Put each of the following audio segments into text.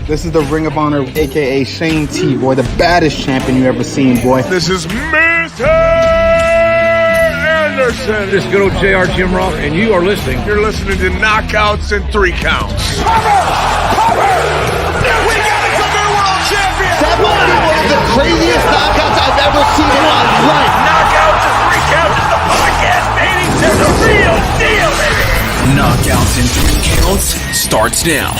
This is the Ring of Honor, a.k.a. Shane T, boy, the baddest champion you ever seen, boy. This is Mr. Anderson. This is good old JR Jim Ross, and you are listening. You're listening to Knockouts and 3 Counts. Cover! We got a new world champion! That might be one of the craziest knockouts I've ever seen in my life. Knockouts and 3 Counts is the podcast, baby! It's the real deal, baby! Knockouts and 3 Counts starts now.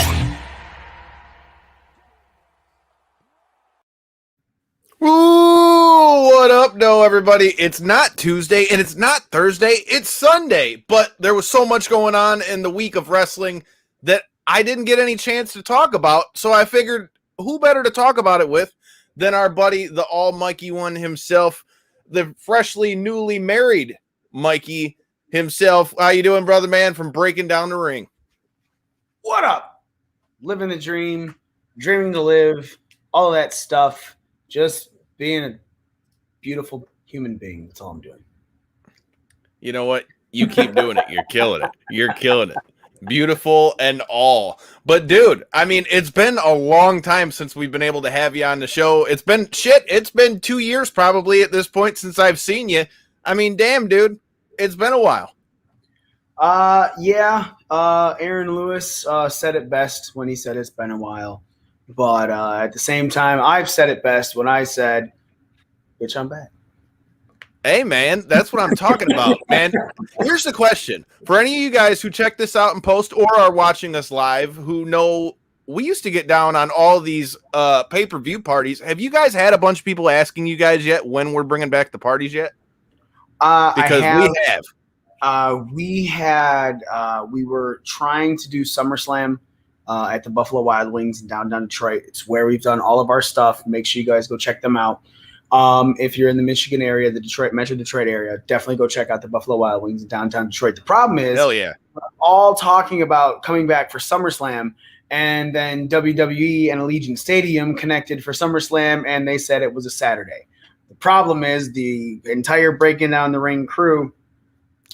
Ooh, what up, everybody? It's not Tuesday and it's not Thursday, it's Sunday. But there was so much going on in the week of wrestling that I didn't get any chance to talk about. So I figured who better to talk about it with than our buddy, the All Mikey One himself, the freshly newly married Mikey himself. How you doing, brother man, from Breaking Down the Ring? What up? Living the dream, dreaming to live, all that stuff. Just being a beautiful human being. That's all I'm doing. You know what? You keep doing it. You're killing it. You're killing it. Beautiful and all. But, dude, I mean, it's been a long time since we've been able to have you on the show. It's been 2 years probably at this point since I've seen you. I mean, damn, dude. It's been a while. Yeah. Aaron Lewis said it best when he said it's been a while. But at the same time, I've said it best when I said, bitch, I'm back. Hey, man, that's what I'm talking about, man. Here's the question. For any of you guys who check this out in post or are watching us live who know we used to get down on all these pay-per-view parties, have you guys had a bunch of people asking you guys yet when we're bringing back the parties yet? Because we have. We were trying to do SummerSlam at the Buffalo Wild Wings in downtown Detroit. It's where we've done all of our stuff. Make sure you guys go check them out. If you're in the Michigan area, the Metro Detroit area, definitely go check out the Buffalo Wild Wings in downtown Detroit. The problem is, hell yeah, we're all talking about coming back for SummerSlam, and then WWE and Allegiant Stadium connected for SummerSlam, and they said it was a Saturday. The problem is the entire Breaking Down the Ring crew,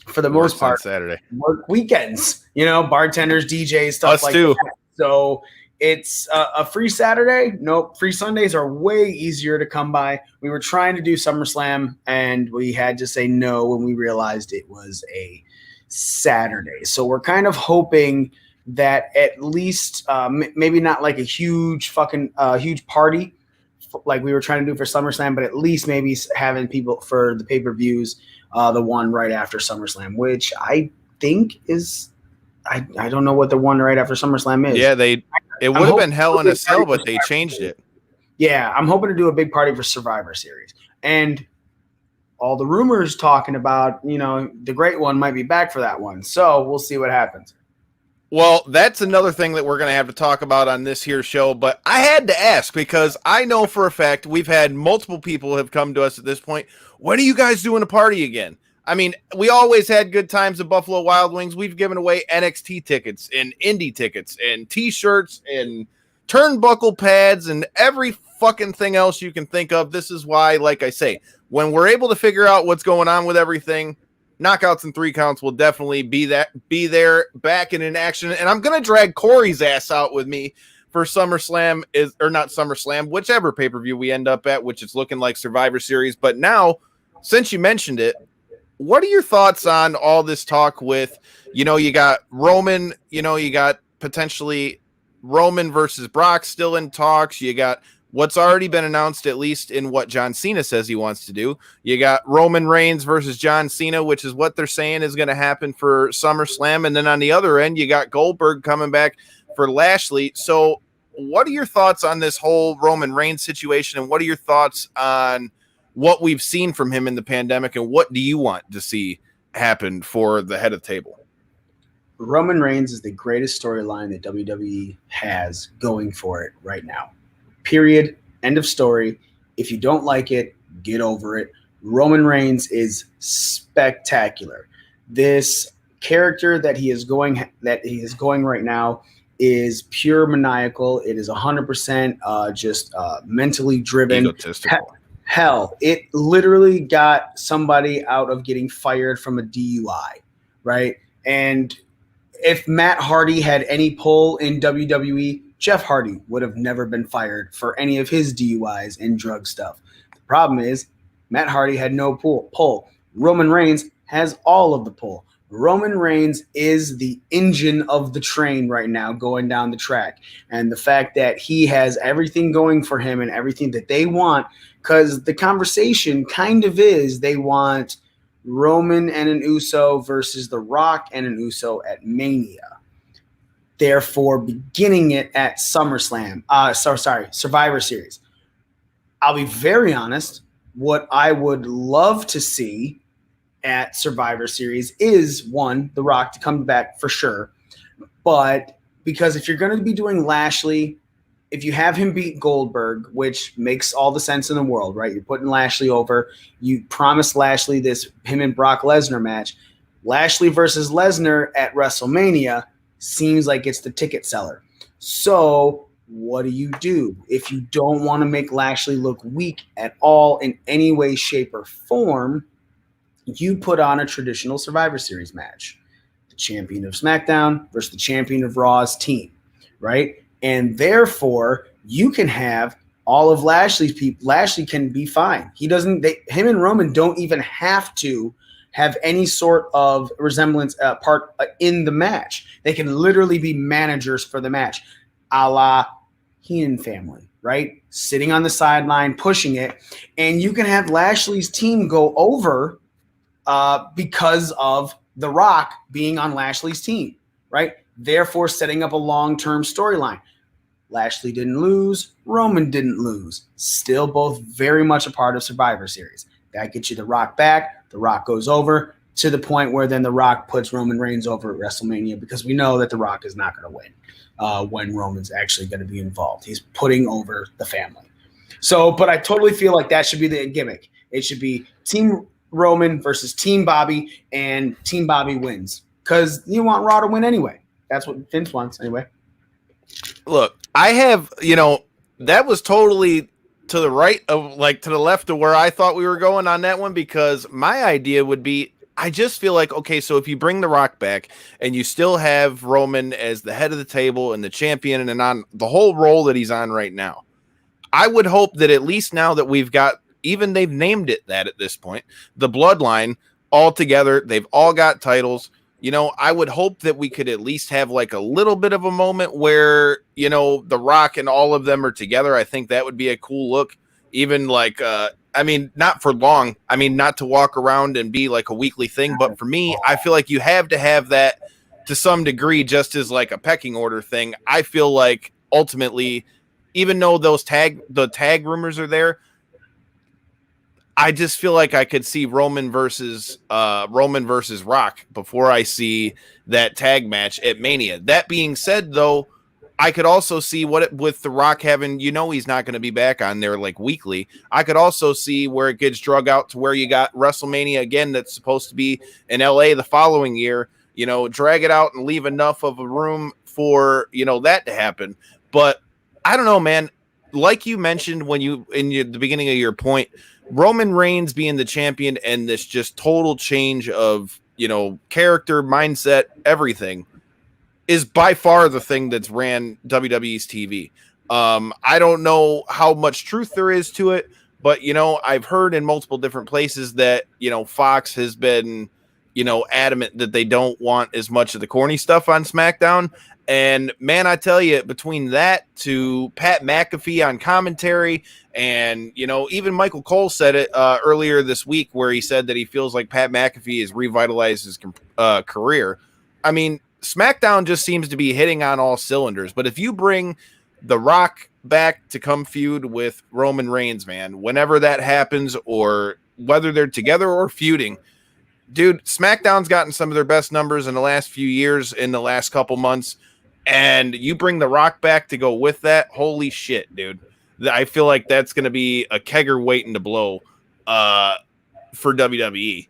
for the most part, Saturday work weekends. You know, bartenders, DJs, stuff us like too. that. So it's a free Saturday. Nope. Free Sundays are way easier to come by. We were trying to do SummerSlam, and we had to say no when we realized it was a Saturday. So we're kind of hoping that at least maybe not like a huge huge party like we were trying to do for SummerSlam, but at least maybe having people for the pay-per-views, the one right after SummerSlam, which I think is – I don't know what the one right after SummerSlam is. Yeah, it would have been Hell in a Cell, but they changed it. Yeah, I'm hoping to do a big party for Survivor Series. And all the rumors talking about, you know, the Great One might be back for that one. So we'll see what happens. Well, that's another thing that we're going to have to talk about on this here show. But I had to ask because I know for a fact we've had multiple people have come to us at this point. When are you guys doing a party again? I mean, we always had good times at Buffalo Wild Wings. We've given away NXT tickets and indie tickets and T-shirts and turnbuckle pads and every fucking thing else you can think of. This is why, like I say, when we're able to figure out what's going on with everything, Knockouts and 3 Counts will definitely be there back and in action. And I'm going to drag Corey's ass out with me for SummerSlam not SummerSlam, whichever pay-per-view we end up at, which is looking like Survivor Series. But now, since you mentioned it, what are your thoughts on all this talk with, you know, you got Roman, you know, you got potentially Roman versus Brock still in talks. You got what's already been announced, at least in what John Cena says he wants to do. You got Roman Reigns versus John Cena, which is what they're saying is going to happen for SummerSlam. And then on the other end, you got Goldberg coming back for Lashley. So what are your thoughts on this whole Roman Reigns situation? And what are your thoughts on what we've seen from him in the pandemic, and what do you want to see happen for the head of the table? Roman Reigns is the greatest storyline that WWE has going for it right now. Period. End of story. If you don't like it, get over it. Roman Reigns is spectacular. This character that he is going right now is pure maniacal. It is 100% just mentally driven. Egotistical. Hell, it literally got somebody out of getting fired from a DUI, right? And if Matt Hardy had any pull in WWE, Jeff Hardy would have never been fired for any of his DUIs and drug stuff. The problem is Matt Hardy had no pull. Roman Reigns has all of the pull. Roman Reigns is the engine of the train right now going down the track. And the fact that he has everything going for him and everything that they want, because the conversation kind of is they want Roman and an Uso versus The Rock and an Uso at Mania. Therefore, beginning it at SummerSlam. Survivor Series. I'll be very honest. What I would love to see at Survivor Series is, one, The Rock to come back for sure. But because if you're going to be doing Lashley, if you have him beat Goldberg, which makes all the sense in the world, right? You're putting Lashley over. You promised Lashley him and Brock Lesnar match. Lashley versus Lesnar at WrestleMania seems like it's the ticket seller. So what do? If you don't want to make Lashley look weak at all in any way, shape, or form, you put on a traditional Survivor Series match. The champion of SmackDown versus the champion of Raw's team, right? And therefore, you can have all of Lashley's people. Lashley can be fine. Him and Roman don't even have to have any sort of resemblance part in the match. They can literally be managers for the match, a la Heenan family, right? Sitting on the sideline, pushing it. And you can have Lashley's team go over because of The Rock being on Lashley's team, right? Therefore, setting up a long-term storyline. Lashley didn't lose. Roman didn't lose. Still both very much a part of Survivor Series. That gets you The Rock back. The Rock goes over to the point where then The Rock puts Roman Reigns over at WrestleMania because we know that The Rock is not going to win when Roman's actually going to be involved. He's putting over the family. So, but I totally feel like that should be the gimmick. It should be Team Roman versus Team Bobby, and Team Bobby wins because you want Raw to win anyway. That's what Vince wants anyway. Look, I have, that was totally to the right of, to the left of where I thought we were going on that one, because my idea would be, I just feel like, okay, so if you bring The Rock back and you still have Roman as the head of the table and the champion and on the whole role that he's on right now, I would hope that at least now that we've got, even they've named it that at this point, the bloodline all together, they've all got titles. I would hope that we could at least have a little bit of a moment where, The Rock and all of them are together. I think that would be a cool look. Even not for long. Not to walk around and be a weekly thing. But for me, I feel like you have to have that to some degree, just as a pecking order thing. I feel like ultimately, even though the tag rumors are there, I just feel like I could see Roman versus Rock before I see that tag match at Mania. That being said, though, I could also see with The Rock having, he's not going to be back on there weekly. I could also see where it gets drug out to where you got WrestleMania again that's supposed to be in LA the following year. Drag it out and leave enough of a room for that to happen. But I don't know, man. Like you mentioned the beginning of your point, Roman Reigns being the champion and this just total change of, character, mindset, everything is by far the thing that's ran WWE's TV. I don't know how much truth there is to it, but, I've heard in multiple different places that, Fox has been, adamant that they don't want as much of the corny stuff on SmackDown. And man, I tell you, between that to Pat McAfee on commentary, and even Michael Cole said it earlier this week, where he said that he feels like Pat McAfee has revitalized his career. SmackDown just seems to be hitting on all cylinders. But if you bring The Rock back to come feud with Roman Reigns, man, whenever that happens, or whether they're together or feuding, dude, SmackDown's gotten some of their best numbers in the last few years, in the last couple months. And you bring The Rock back to go with that, holy shit, dude. I feel like that's going to be a kegger waiting to blow for WWE.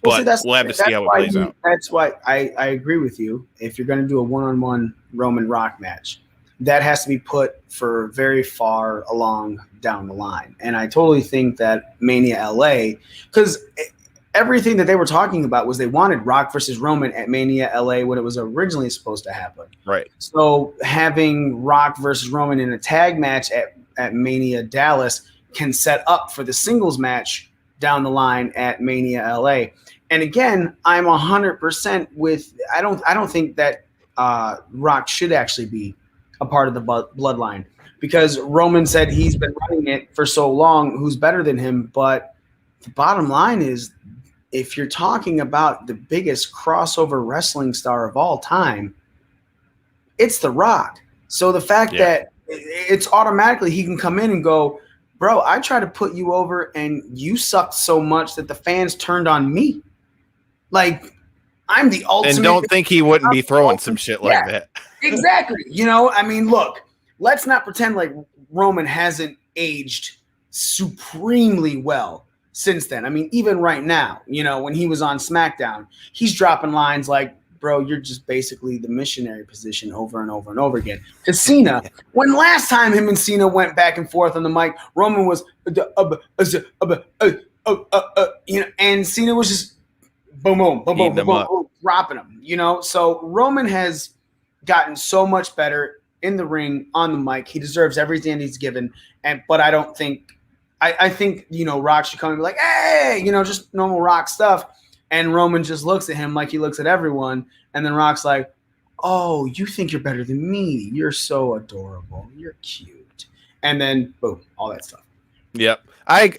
But we'll have to see how it plays out. That's why I agree with you. If you're going to do a one-on-one Roman Rock match, that has to be put for very far along down the line. And I totally think that Mania LA, because everything that they were talking about was they wanted Rock versus Roman at Mania LA when it was originally supposed to happen. Right. So having Rock versus Roman in a tag match at Mania Dallas can set up for the singles match down the line at Mania LA. And again, I'm 100% with. I don't think that Rock should actually be a part of the bloodline, because Roman said he's been running it for so long. Who's better than him? But the bottom line is, if you're talking about the biggest crossover wrestling star of all time, it's The Rock. So the fact that it's automatically he can come in and go, bro, I tried to put you over and you sucked so much that the fans turned on me. Like, I'm the ultimate. And don't think he wouldn't be throwing some shit like that. Exactly. You know, I mean, look, let's not pretend like Roman hasn't aged supremely well since then. I mean, even right now, you know, when he was on SmackDown, he's dropping lines like, bro, you're just basically the missionary position over and over and over again. To Cena, when last time him and Cena went back and forth on the mic, Roman was, you know, and Cena was just boom, boom, boom, boom, boom, boom, dropping him, you know? So Roman has gotten so much better in the ring, on the mic. He deserves everything he's given. But I don't think, I think, you know, Rock should come and be like, hey, you know, just normal Rock stuff. And Roman just looks at him like he looks at everyone. And then Rock's like, oh, you think you're better than me. You're so adorable. You're cute. And then, boom, all that stuff. Yep.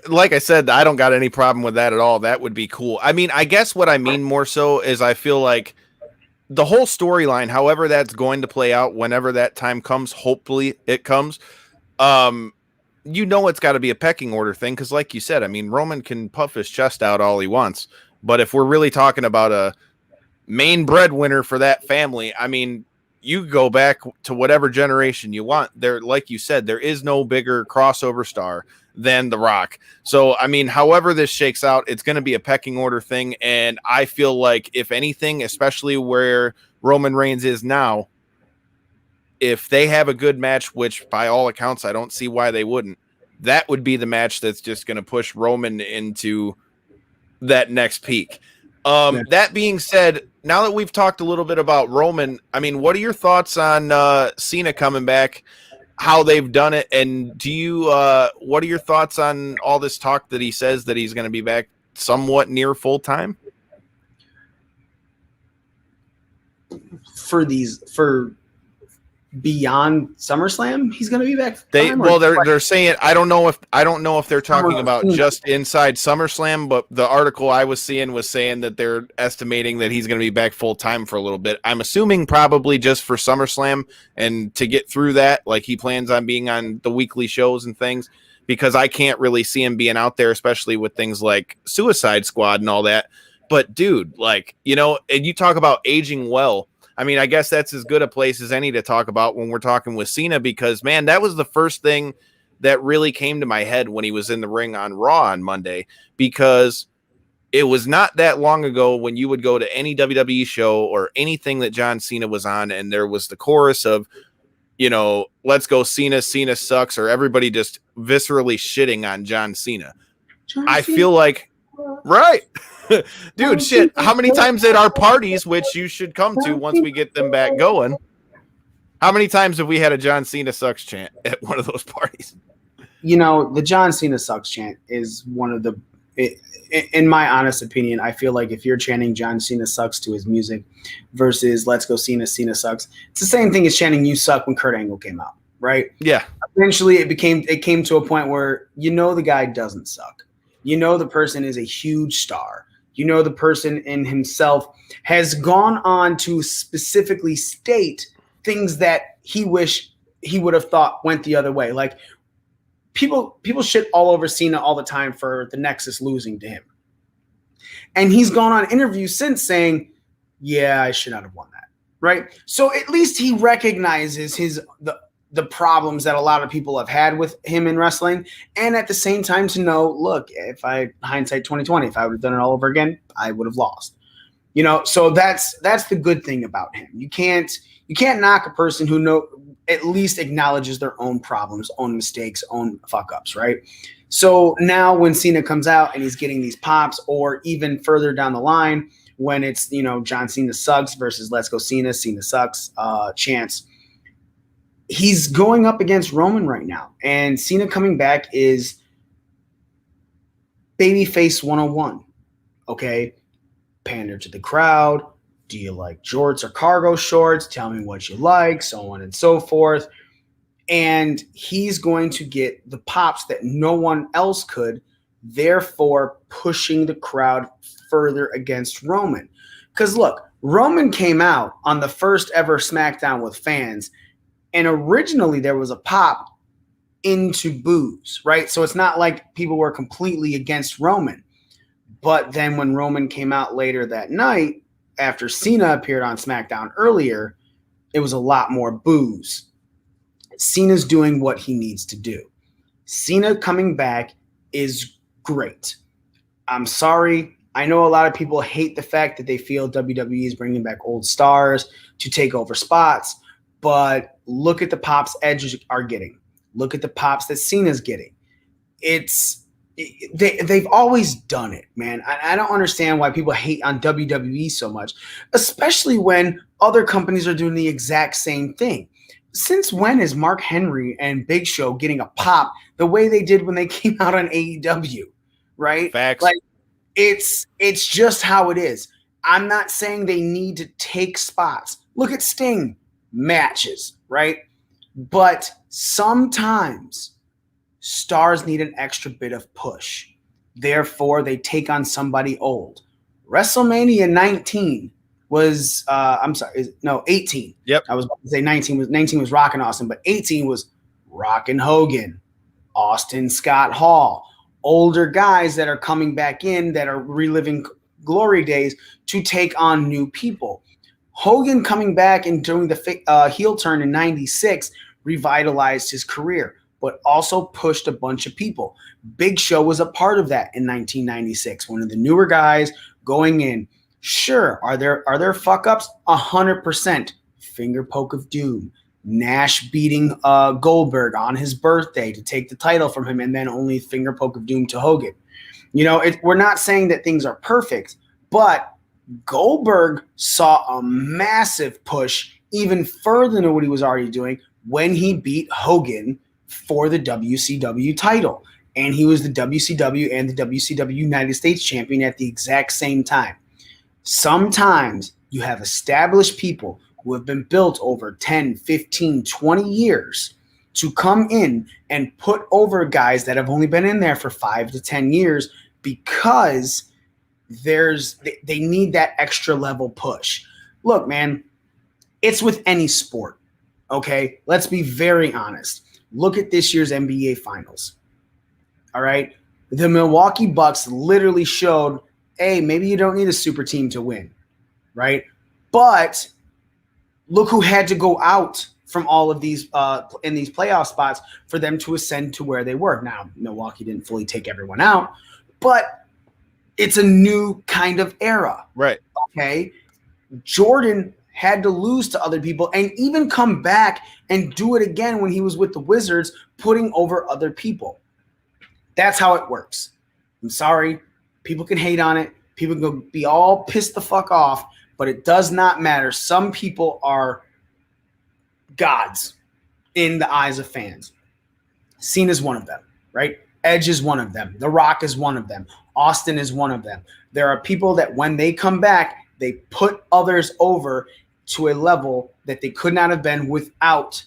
Like I said, I don't got any problem with that at all. That would be cool. I mean, I guess what I mean more so is I feel like the whole storyline, however that's going to play out, whenever that time comes, hopefully it comes, you know, it's got to be a pecking order thing. Because like you said, I mean, Roman can puff his chest out all he wants. But if we're really talking about a main breadwinner for that family, I mean, you go back to whatever generation you want. There, like you said, there is no bigger crossover star than The Rock. So, I mean, however this shakes out, it's going to be a pecking order thing. And I feel like, if anything, especially where Roman Reigns is now, if they have a good match, which by all accounts, I don't see why they wouldn't, that would be the match that's just going to push Roman into that next peak. That being said, now that we've talked a little bit about Roman, I mean, what are your thoughts on Cena coming back, how they've done it, and do you what are your thoughts on all this talk that he says that he's going to be back somewhat near full time for beyond SummerSlam? He's going to be back. They're saying, I don't know if they're talking about just inside SummerSlam, but the article I was seeing was saying that they're estimating that he's going to be back full time for a little bit. I'm assuming probably just for SummerSlam, and to get through that, like, he plans on being on the weekly shows and things, because I can't really see him being out there, especially with things like Suicide Squad and all that. But dude, like, you know, and you talk about aging well. I mean, I guess that's as good a place as any to talk about when we're talking with Cena, because, man, that was the first thing that really came to my head when he was in the ring on Raw on Monday, because it was not that long ago when you would go to any WWE show or anything that John Cena was on, and there was the chorus of, you know, let's go Cena, Cena sucks, or everybody just viscerally shitting on John Cena. I feel like, right. Dude, shit. How many times at our parties, which you should come to once we get them back going, how many times have we had a John Cena sucks chant at one of those parties? You know, the John Cena sucks chant is one of the, in my honest opinion, I feel like if you're chanting John Cena sucks to his music versus let's go Cena, Cena sucks, it's the same thing as chanting you suck when Kurt Angle came out, right? Yeah. Eventually it came to a point where, you know, the guy doesn't suck. You know, the person is a huge star. You know, the person in himself has gone on to specifically state things that he wished he would have thought went the other way. Like, people shit all over Cena all the time for the Nexus losing to him. And he's gone on interviews since saying, yeah, I should not have won that. Right? So at least he recognizes the problems that a lot of people have had with him in wrestling, and at the same time to know, look, if hindsight 2020, if I would have done it all over again, I would have lost. You know, so that's the good thing about him. You can't knock a person who at least acknowledges their own problems, own mistakes, own fuck-ups, right? So now when Cena comes out and he's getting these pops, or even further down the line when it's, John Cena Sucks versus Let's Go Cena, Cena Sucks chance, he's going up against Roman right now. And Cena coming back is babyface 101, okay? Pander to the crowd. Do you like jorts or cargo shorts? Tell me what you like, so on and so forth. And he's going to get the pops that no one else could, therefore pushing the crowd further against Roman. Because look, Roman came out on the first ever SmackDown with fans, and originally there was a pop into boos, right? So it's not like people were completely against Roman. But then when Roman came out later that night, after Cena appeared on SmackDown earlier, it was a lot more boos. Cena's doing what he needs to do. Cena coming back is great. I'm sorry. I know a lot of people hate the fact that they feel WWE is bringing back old stars to take over spots, but look at the pops Edge are getting. Look at the pops that Cena's getting. They've always done it, man. I don't understand why people hate on WWE so much, especially when other companies are doing the exact same thing. Since when is Mark Henry and Big Show getting a pop the way they did when they came out on AEW, right? Facts. Like, it's just how it is. I'm not saying they need to take spots. Look at Sting matches, right? But sometimes stars need an extra bit of push. Therefore, they take on somebody old. WrestleMania 19 was 18. Yep. I was about to say 19 was Rockin' Austin, but 18 was Rockin' Hogan, Austin Scott Hall, older guys that are coming back in that are reliving glory days to take on new people. Hogan coming back and doing the heel turn in 96 revitalized his career, but also pushed a bunch of people. Big Show was a part of that in 1996. One of the newer guys going in. Sure, are there fuck-ups? 100%. Finger poke of doom. Nash beating Goldberg on his birthday to take the title from him, and then only finger poke of doom to Hogan. We're not saying that things are perfect, but Goldberg saw a massive push even further than what he was already doing when he beat Hogan for the WCW title. And he was the WCW and the WCW United States champion at the exact same time. Sometimes you have established people who have been built over 10, 15, 20 years to come in and put over guys that have only been in there for 5 to 10 years because they need that extra level push. Look, man, it's with any sport, okay? Let's be very honest. Look at this year's NBA Finals, all right? The Milwaukee Bucks literally showed, hey, maybe you don't need a super team to win, right? But look who had to go out from all of these in these playoff spots for them to ascend to where they were. Now, Milwaukee didn't fully take everyone out, but it's a new kind of era. Right. Okay. Jordan had to lose to other people and even come back and do it again when he was with the Wizards, putting over other people. That's how it works. I'm sorry. People can hate on it. People can go be all pissed the fuck off, but it does not matter. Some people are gods in the eyes of fans. Cena's one of them, right? Edge is one of them. The Rock is one of them. Austin is one of them. There are people that when they come back, they put others over to a level that they could not have been without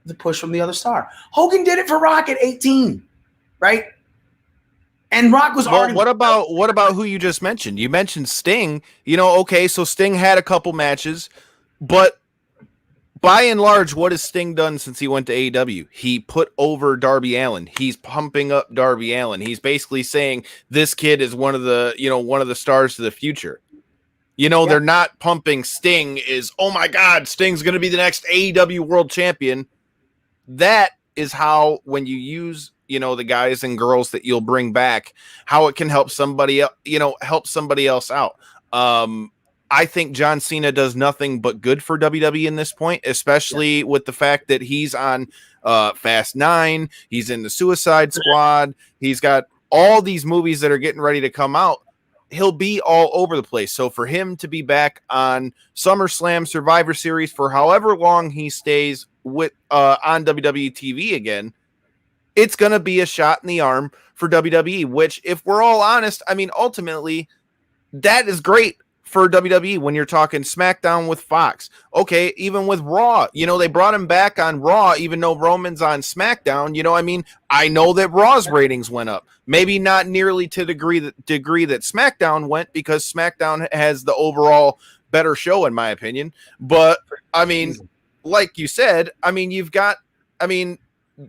the push from the other star. Hogan did it for Rock at 18, right? And Rock was already. What about who you just mentioned? You mentioned Sting. Okay, so Sting had a couple matches, but by and large, what has Sting done since he went to AEW? He put over Darby Allin. He's pumping up Darby Allin. He's basically saying this kid is one of the stars of the future. They're not pumping Sting is, oh my God, Sting's going to be the next AEW world champion. That is how, when you use, the guys and girls that you'll bring back, how it can help somebody else, else out. I think John Cena does nothing but good for WWE in this point, especially with the fact that he's on Fast 9. He's in the Suicide Squad. He's got all these movies that are getting ready to come out. He'll be all over the place. So for him to be back on SummerSlam, Survivor Series, for however long he stays with on WWE TV again, it's going to be a shot in the arm for WWE, which, if we're all honest, I mean, ultimately, that is great for WWE when you're talking SmackDown with Fox. Okay, even with Raw, they brought him back on Raw, even though Roman's on SmackDown. I know that Raw's ratings went up. Maybe not nearly to the degree that SmackDown went, because SmackDown has the overall better show, in my opinion. But, I mean, like you said,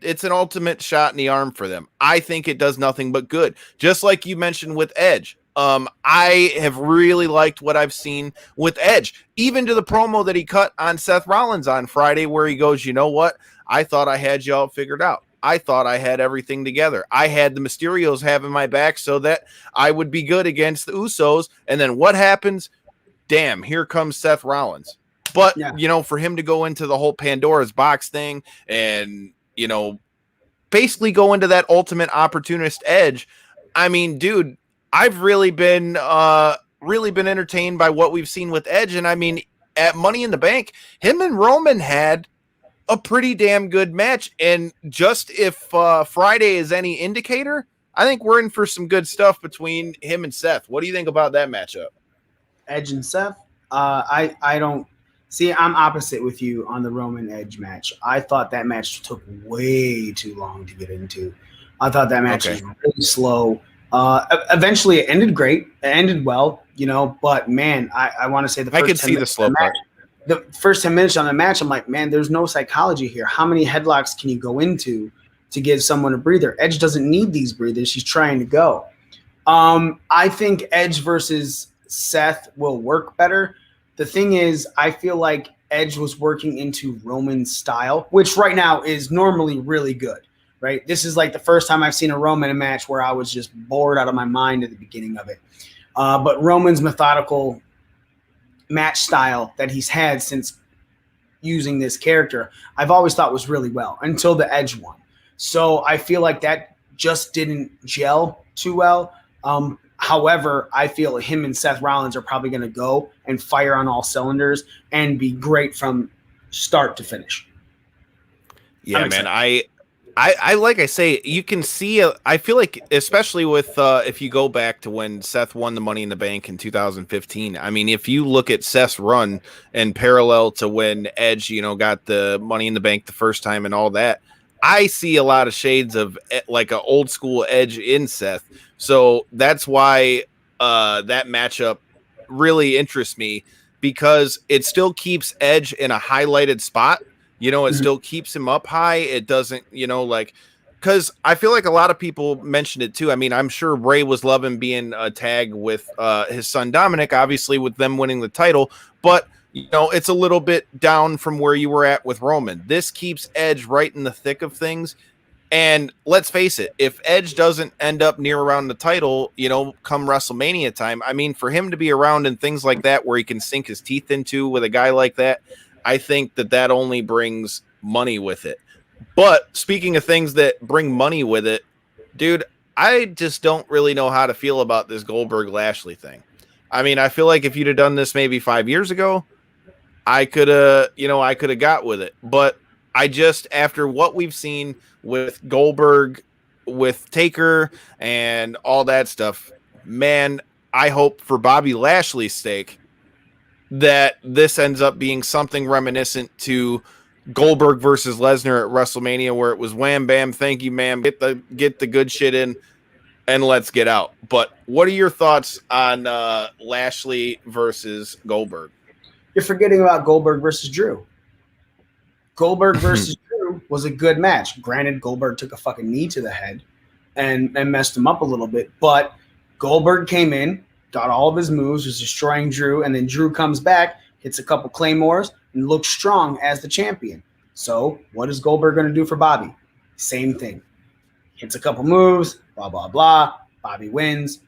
it's an ultimate shot in the arm for them. I think it does nothing but good. Just like you mentioned with Edge. I have really liked what I've seen with Edge, even to the promo that he cut on Seth Rollins on Friday, where he goes, you know what? I thought I had you all figured out. I thought I had everything together. I had the Mysterios having my back so that I would be good against the Usos. And then what happens? Damn, here comes Seth Rollins. But, for him to go into the whole Pandora's box thing and, basically go into that ultimate opportunist Edge. I mean, dude, I've really been entertained by what we've seen with Edge. And I mean, at Money in the Bank, him and Roman had a pretty damn good match. And just if Friday is any indicator, I think we're in for some good stuff between him and Seth. What do you think about that matchup? Edge and Seth? I don't see. I'm opposite with you on the Roman Edge match. I thought that match took way too long to get into. I thought that match was really slow. Eventually it ended great. It ended well, but man, I want to say the first I could see the slow part. The first 10 minutes on the match, I'm like, man, there's no psychology here. How many headlocks can you go into to give someone a breather? Edge doesn't need these breathers. He's trying to go. I think Edge versus Seth will work better. The thing is, I feel like Edge was working into Roman's style, which right now is normally really good. Right? This is like the first time I've seen a Roman in a match where I was just bored out of my mind at the beginning of it. But Roman's methodical match style that he's had since using this character, I've always thought was really well until the Edge one. So I feel like that just didn't gel too well. However, I feel him and Seth Rollins are probably going to go and fire on all cylinders and be great from start to finish. Yeah, man. I like I say, you can see, I feel like, especially with, if you go back to when Seth won the Money in the Bank in 2015, I mean, if you look at Seth's run and parallel to when Edge, got the Money in the Bank the first time and all that, I see a lot of shades of like an old school Edge in Seth. So that's why that matchup really interests me, because it still keeps Edge in a highlighted spot. It still keeps him up high. It doesn't, because I feel like a lot of people mentioned it too. I mean, I'm sure Bray was loving being a tag with his son Dominic, obviously with them winning the title, but it's a little bit down from where you were at with Roman. This keeps Edge right in the thick of things. And let's face it, if Edge doesn't end up near around the title, come WrestleMania time, I mean, for him to be around and things like that, where he can sink his teeth into with a guy like that, I think that only brings money with it. But speaking of things that bring money with it, dude, I just don't really know how to feel about this Goldberg Lashley thing. I mean, I feel like if you'd have done this maybe 5 years ago, I could have got with it. But I just, after what we've seen with Goldberg, with Taker and all that stuff, man, I hope for Bobby Lashley's sake that this ends up being something reminiscent to Goldberg versus Lesnar at WrestleMania, where it was wham bam, thank you, ma'am, get the good shit in, and let's get out. But what are your thoughts on Lashley versus Goldberg? You're forgetting about Goldberg versus Drew. Goldberg versus Drew was a good match. Granted, Goldberg took a fucking knee to the head and messed him up a little bit, but Goldberg came in, got all of his moves, was destroying Drew, and then Drew comes back, hits a couple claymores, and looks strong as the champion. So what is Goldberg going to do for Bobby? Same thing. Hits a couple moves, blah, blah, blah. Bobby wins.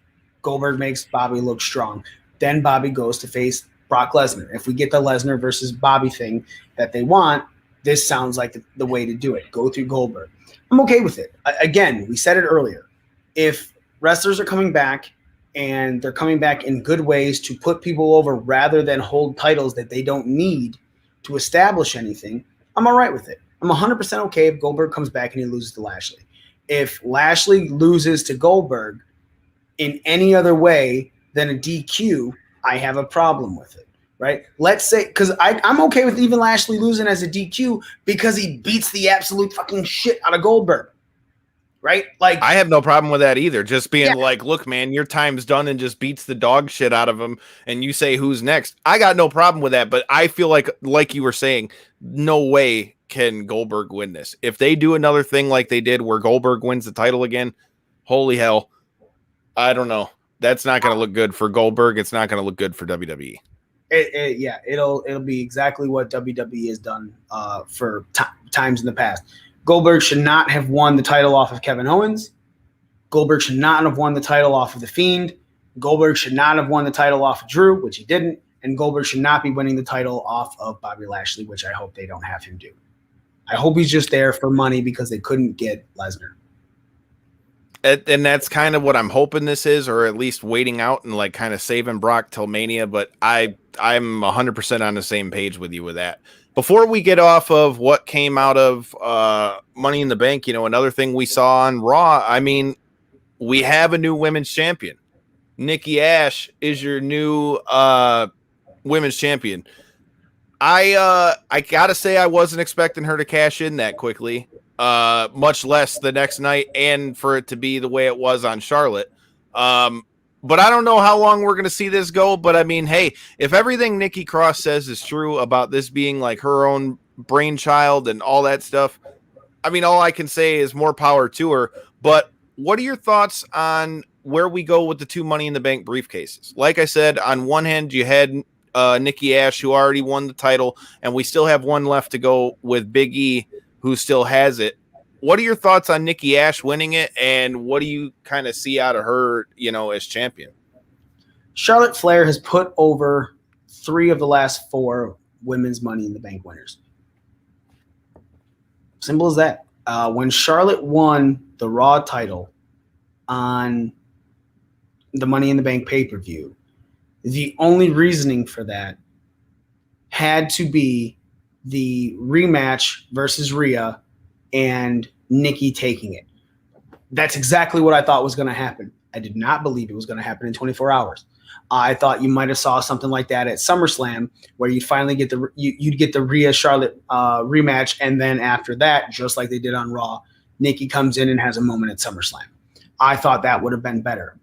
Goldberg makes Bobby look strong. Then Bobby goes to face Brock Lesnar. If we get the Lesnar versus Bobby thing that they want, this sounds like the way to do it. Go through Goldberg. I'm okay with it. Again, we said it earlier. If wrestlers are coming back and they're coming back in good ways to put people over rather than hold titles that they don't need to establish anything, I'm all right with it. I'm 100% okay if Goldberg comes back and he loses to Lashley. If Lashley loses to Goldberg in any other way than a DQ, I have a problem with it, right? Let's say, because I'm okay with even Lashley losing as a DQ because he beats the absolute fucking shit out of Goldberg, right? Like, I have no problem with that either. Just being like, look, man, your time's done, and just beats the dog shit out of him, and you say who's next. I got no problem with that, but I feel like you were saying, no way can Goldberg win this. If they do another thing like they did where Goldberg wins the title again, holy hell, I don't know. That's not going to look good for Goldberg. It's not going to look good for WWE. It'll be exactly what WWE has done for times in the past. Goldberg should not have won the title off of Kevin Owens. Goldberg should not have won the title off of The Fiend. Goldberg should not have won the title off of Drew, which he didn't. And Goldberg should not be winning the title off of Bobby Lashley, which I hope they don't have him do. I hope he's just there for money because they couldn't get Lesnar. And that's kind of what I'm hoping this is, or at least waiting out and like kind of saving Brock till Mania. But I'm 100% on the same page with you with that. Before we get off of what came out of Money in the Bank, another thing we saw on Raw, I mean, we have a new women's champion. Nikki Ash is your new women's champion. I gotta say I wasn't expecting her to cash in that quickly. Much less the next night, and for it to be the way it was on Charlotte. But I don't know how long we're going to see this go. But I mean, hey, if everything Nikki Cross says is true about this being like her own brainchild and all that stuff, I mean, all I can say is more power to her. But what are your thoughts on where we go with the 2 Money in the Bank briefcases? Like I said, on one hand, you had Nikki Ash, who already won the title, and we still have one left to go with Big E, who still has it. What are your thoughts on Nikki Ash winning it, and what do you kind of see out of her, as champion? Charlotte Flair has put over 3 of the last 4 women's Money in the Bank winners. Simple as that. When Charlotte won the Raw title on the Money in the Bank pay-per-view, the only reasoning for that had to be the rematch versus Rhea and Nikki taking it. That's exactly what I thought was going to happen. I did not believe it was going to happen in 24 hours. I thought you might have saw something like that at SummerSlam, where you'd finally get you'd get the Rhea Charlotte rematch, and then after that, just like they did on Raw, Nikki comes in and has a moment at SummerSlam. I thought that would have been better.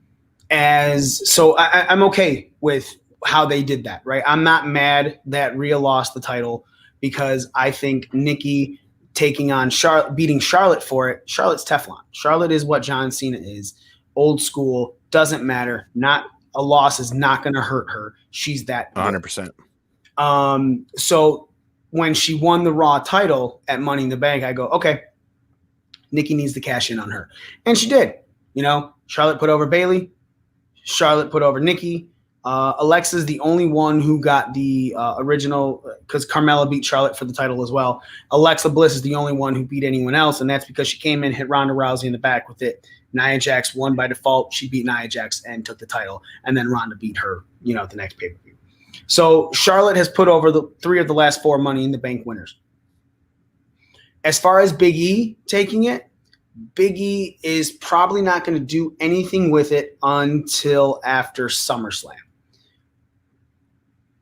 I'm okay with how they did that, right? I'm not mad that Rhea lost the title, because I think Nikki taking on Charlotte, beating Charlotte for it, Charlotte's Teflon. Charlotte is what John Cena is. Old school, doesn't matter. Not a loss is not going to hurt her. She's that good. 100%. So when she won the Raw title at Money in the Bank, I go, okay, Nikki needs to cash in on her. And she did. Charlotte put over Bayley. Charlotte put over Nikki. Alexa's the only one who got the original, because Carmella beat Charlotte for the title as well. Alexa Bliss is the only one who beat anyone else, and that's because she came in, hit Ronda Rousey in the back with it. Nia Jax won by default. She beat Nia Jax and took the title, and then Ronda beat her, at the next pay-per-view. So Charlotte has put over the 3 of the last 4 Money in the Bank winners. As far as Big E taking it, Big E is probably not going to do anything with it until after SummerSlam.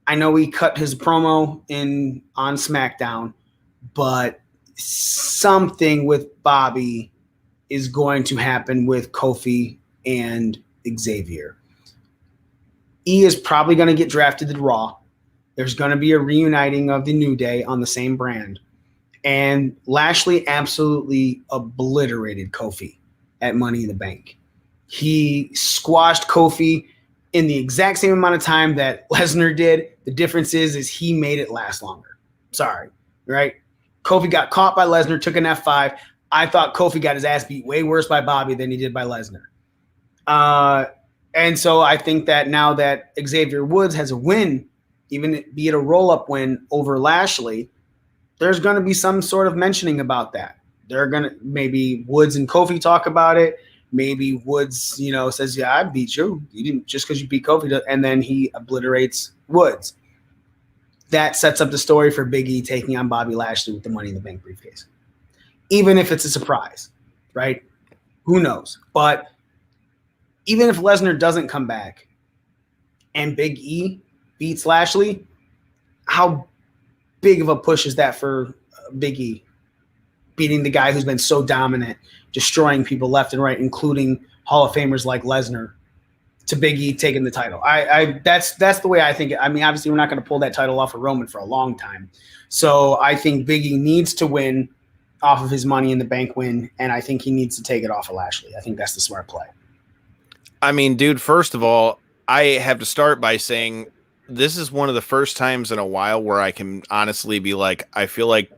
I know he cut his promo on SmackDown, but something with Bobby is going to happen with Kofi and Xavier. E is probably going to get drafted to Raw. There's going to be a reuniting of the New Day on the same brand. And Lashley absolutely obliterated Kofi at Money in the Bank. He squashed Kofi in the exact same amount of time that Lesnar did. The difference is he made it last longer. Sorry, right? Kofi got caught by Lesnar, took an F5. I thought Kofi got his ass beat way worse by Bobby than he did by Lesnar. And so I think that now that Xavier Woods has a win even be it a roll-up win over Lashley, there's going to be some sort of mentioning about that. They're going to, maybe Woods and Kofi talk about it. Maybe Woods, says, yeah, I beat you. You didn't just because you beat Kofi. And then he obliterates Woods. That sets up the story for Big E taking on Bobby Lashley with the Money in the Bank briefcase. Even if it's a surprise, right? Who knows? But even if Lesnar doesn't come back and Big E beats Lashley, how big of a push is that for Big E? Beating the guy who's been so dominant, destroying people left and right, including Hall of Famers like Lesnar, to Big E taking the title. That's the way I think it. I mean, obviously, we're not going to pull that title off of Roman for a long time. So I think Big E needs to win off of his Money in the Bank win, and I think he needs to take it off of Lashley. I think that's the smart play. I mean, dude, first of all, I have to start by saying this is one of the first times in a while where I can honestly be like, I feel like,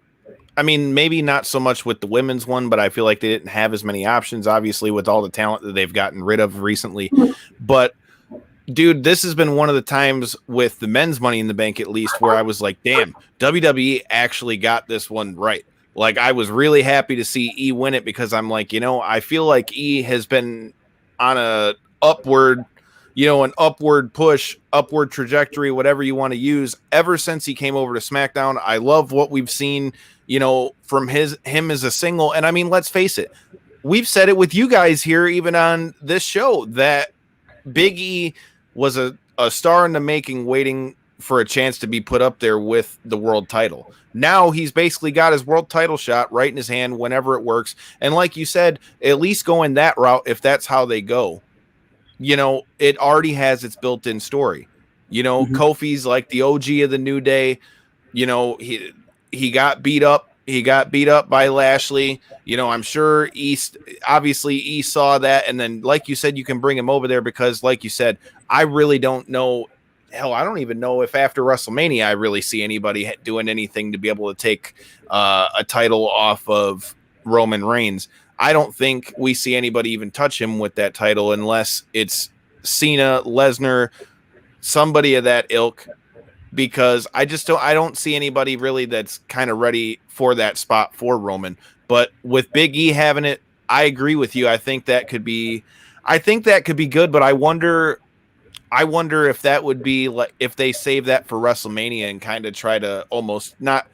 I mean, maybe not so much with the women's one, but I feel like they didn't have as many options, obviously, with all the talent that they've gotten rid of recently. But, dude, this has been one of the times with the men's Money in the Bank, at least, where I was like, damn, WWE actually got this one right. Like, I was really happy to see E win it because I'm like, I feel like E has been on an upward push, upward trajectory, whatever you want to use, ever since he came over to SmackDown. I love what we've seen, from him as a single. And I mean, let's face it, we've said it with you guys here, even on this show, that Big E was a star in the making, waiting for a chance to be put up there with the world title. Now he's basically got his world title shot right in his hand whenever it works. And like you said, at least going that route, if that's how they go, it already has its built-in story. Kofi's like the OG of the New Day. He got beat up. He got beat up by Lashley. I'm sure obviously saw that. And then, like you said, you can bring him over there because, like you said, I really don't know. Hell, I don't even know if after WrestleMania I really see anybody doing anything to be able to take a title off of Roman Reigns. I don't think we see anybody even touch him with that title unless it's Cena, Lesnar, somebody of that ilk, because I don't see anybody really that's kind of ready for that spot for Roman. But with Big E having it, I agree with you. I think that could be good, but I wonder if that would be like if they save that for WrestleMania and kind of try to almost not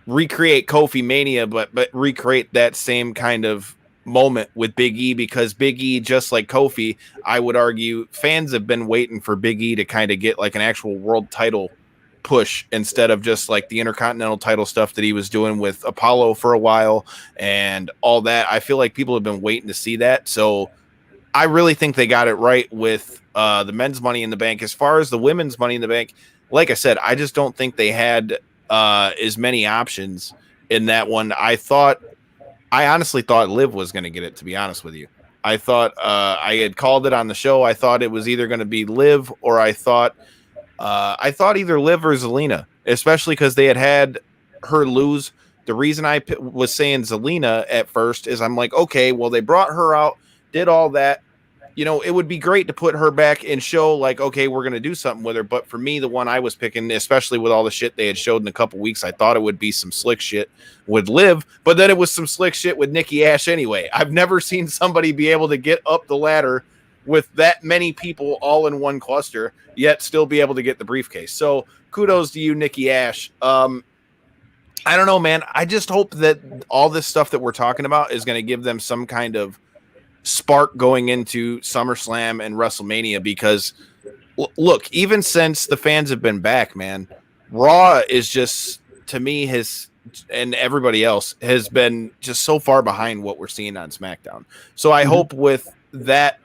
recreate Kofi Mania, but recreate that same kind of moment with Big E, because Big E, just like Kofi, I would argue fans have been waiting for Big E to kind of get like an actual world title push instead of just like the Intercontinental title stuff that he was doing with Apollo for a while and all that. I feel like people have been waiting to see that. So I really think they got it right with the men's Money in the Bank. As far as the women's Money in the Bank, like I said, I just don't think they had as many options in that one. I honestly thought Liv was going to get it, to be honest with you. I thought I had called it on the show. I thought it was either going to be Liv or I thought either Liv or Zelina, especially because they had her lose. The reason I was saying Zelina at first is I'm like, okay, well, they brought her out, did all that. It would be great to put her back and show like, okay, we're going to do something with her. But for me, the one I was picking, especially with all the shit they had showed in a couple weeks, I thought it would be some slick shit with Liv, but then it was some slick shit with Nikki Ash anyway. I've never seen somebody be able to get up the ladder with that many people all in one cluster, yet still be able to get the briefcase. So kudos to you, Nikki Ash. I don't know, man. I just hope that all this stuff that we're talking about is going to give them some kind of spark going into SummerSlam and WrestleMania, because look, even since the fans have been back, man, Raw is just, to me, and everybody else has been just so far behind what we're seeing on SmackDown. So I hope with that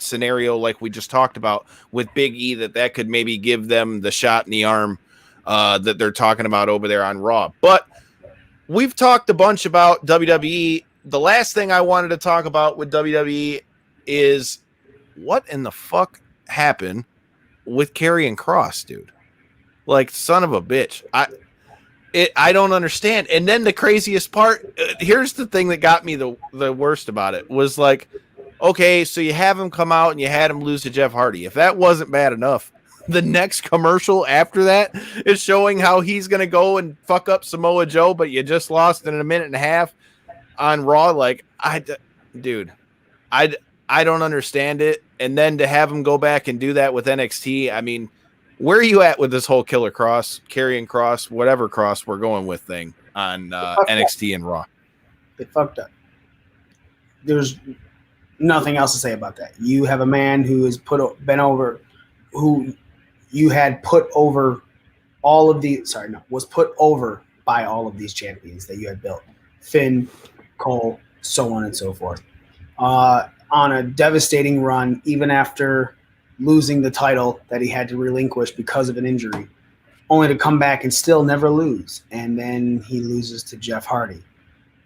scenario, like we just talked about with Big E, that could maybe give them the shot in the arm that they're talking about over there on Raw. But we've talked a bunch about WWE. The last thing I wanted to talk about with WWE is what in the fuck happened with Karrion Kross, dude. Like, son of a bitch. I don't understand. And then the craziest part, here's the thing that got me the worst about it, was like, okay, so you have him come out and you had him lose to Jeff Hardy. If that wasn't bad enough, the next commercial after that is showing how he's going to go and fuck up Samoa Joe, but you just lost in a minute and a half on Raw. Like, I don't understand it. And then to have him go back and do that with NXT, I mean, where are you at with this whole Killer Cross, Karrion Cross, whatever cross we're going with thing on NXT and Raw? They fucked up. There's nothing else to say about that. You have a man who has been over, who you had put over all of the, was put over by all of these champions that you had built. Finn, Cole, so on and so forth. On a devastating run, even after losing the title that he had to relinquish because of an injury, only to come back and still never lose. And then he loses to Jeff Hardy.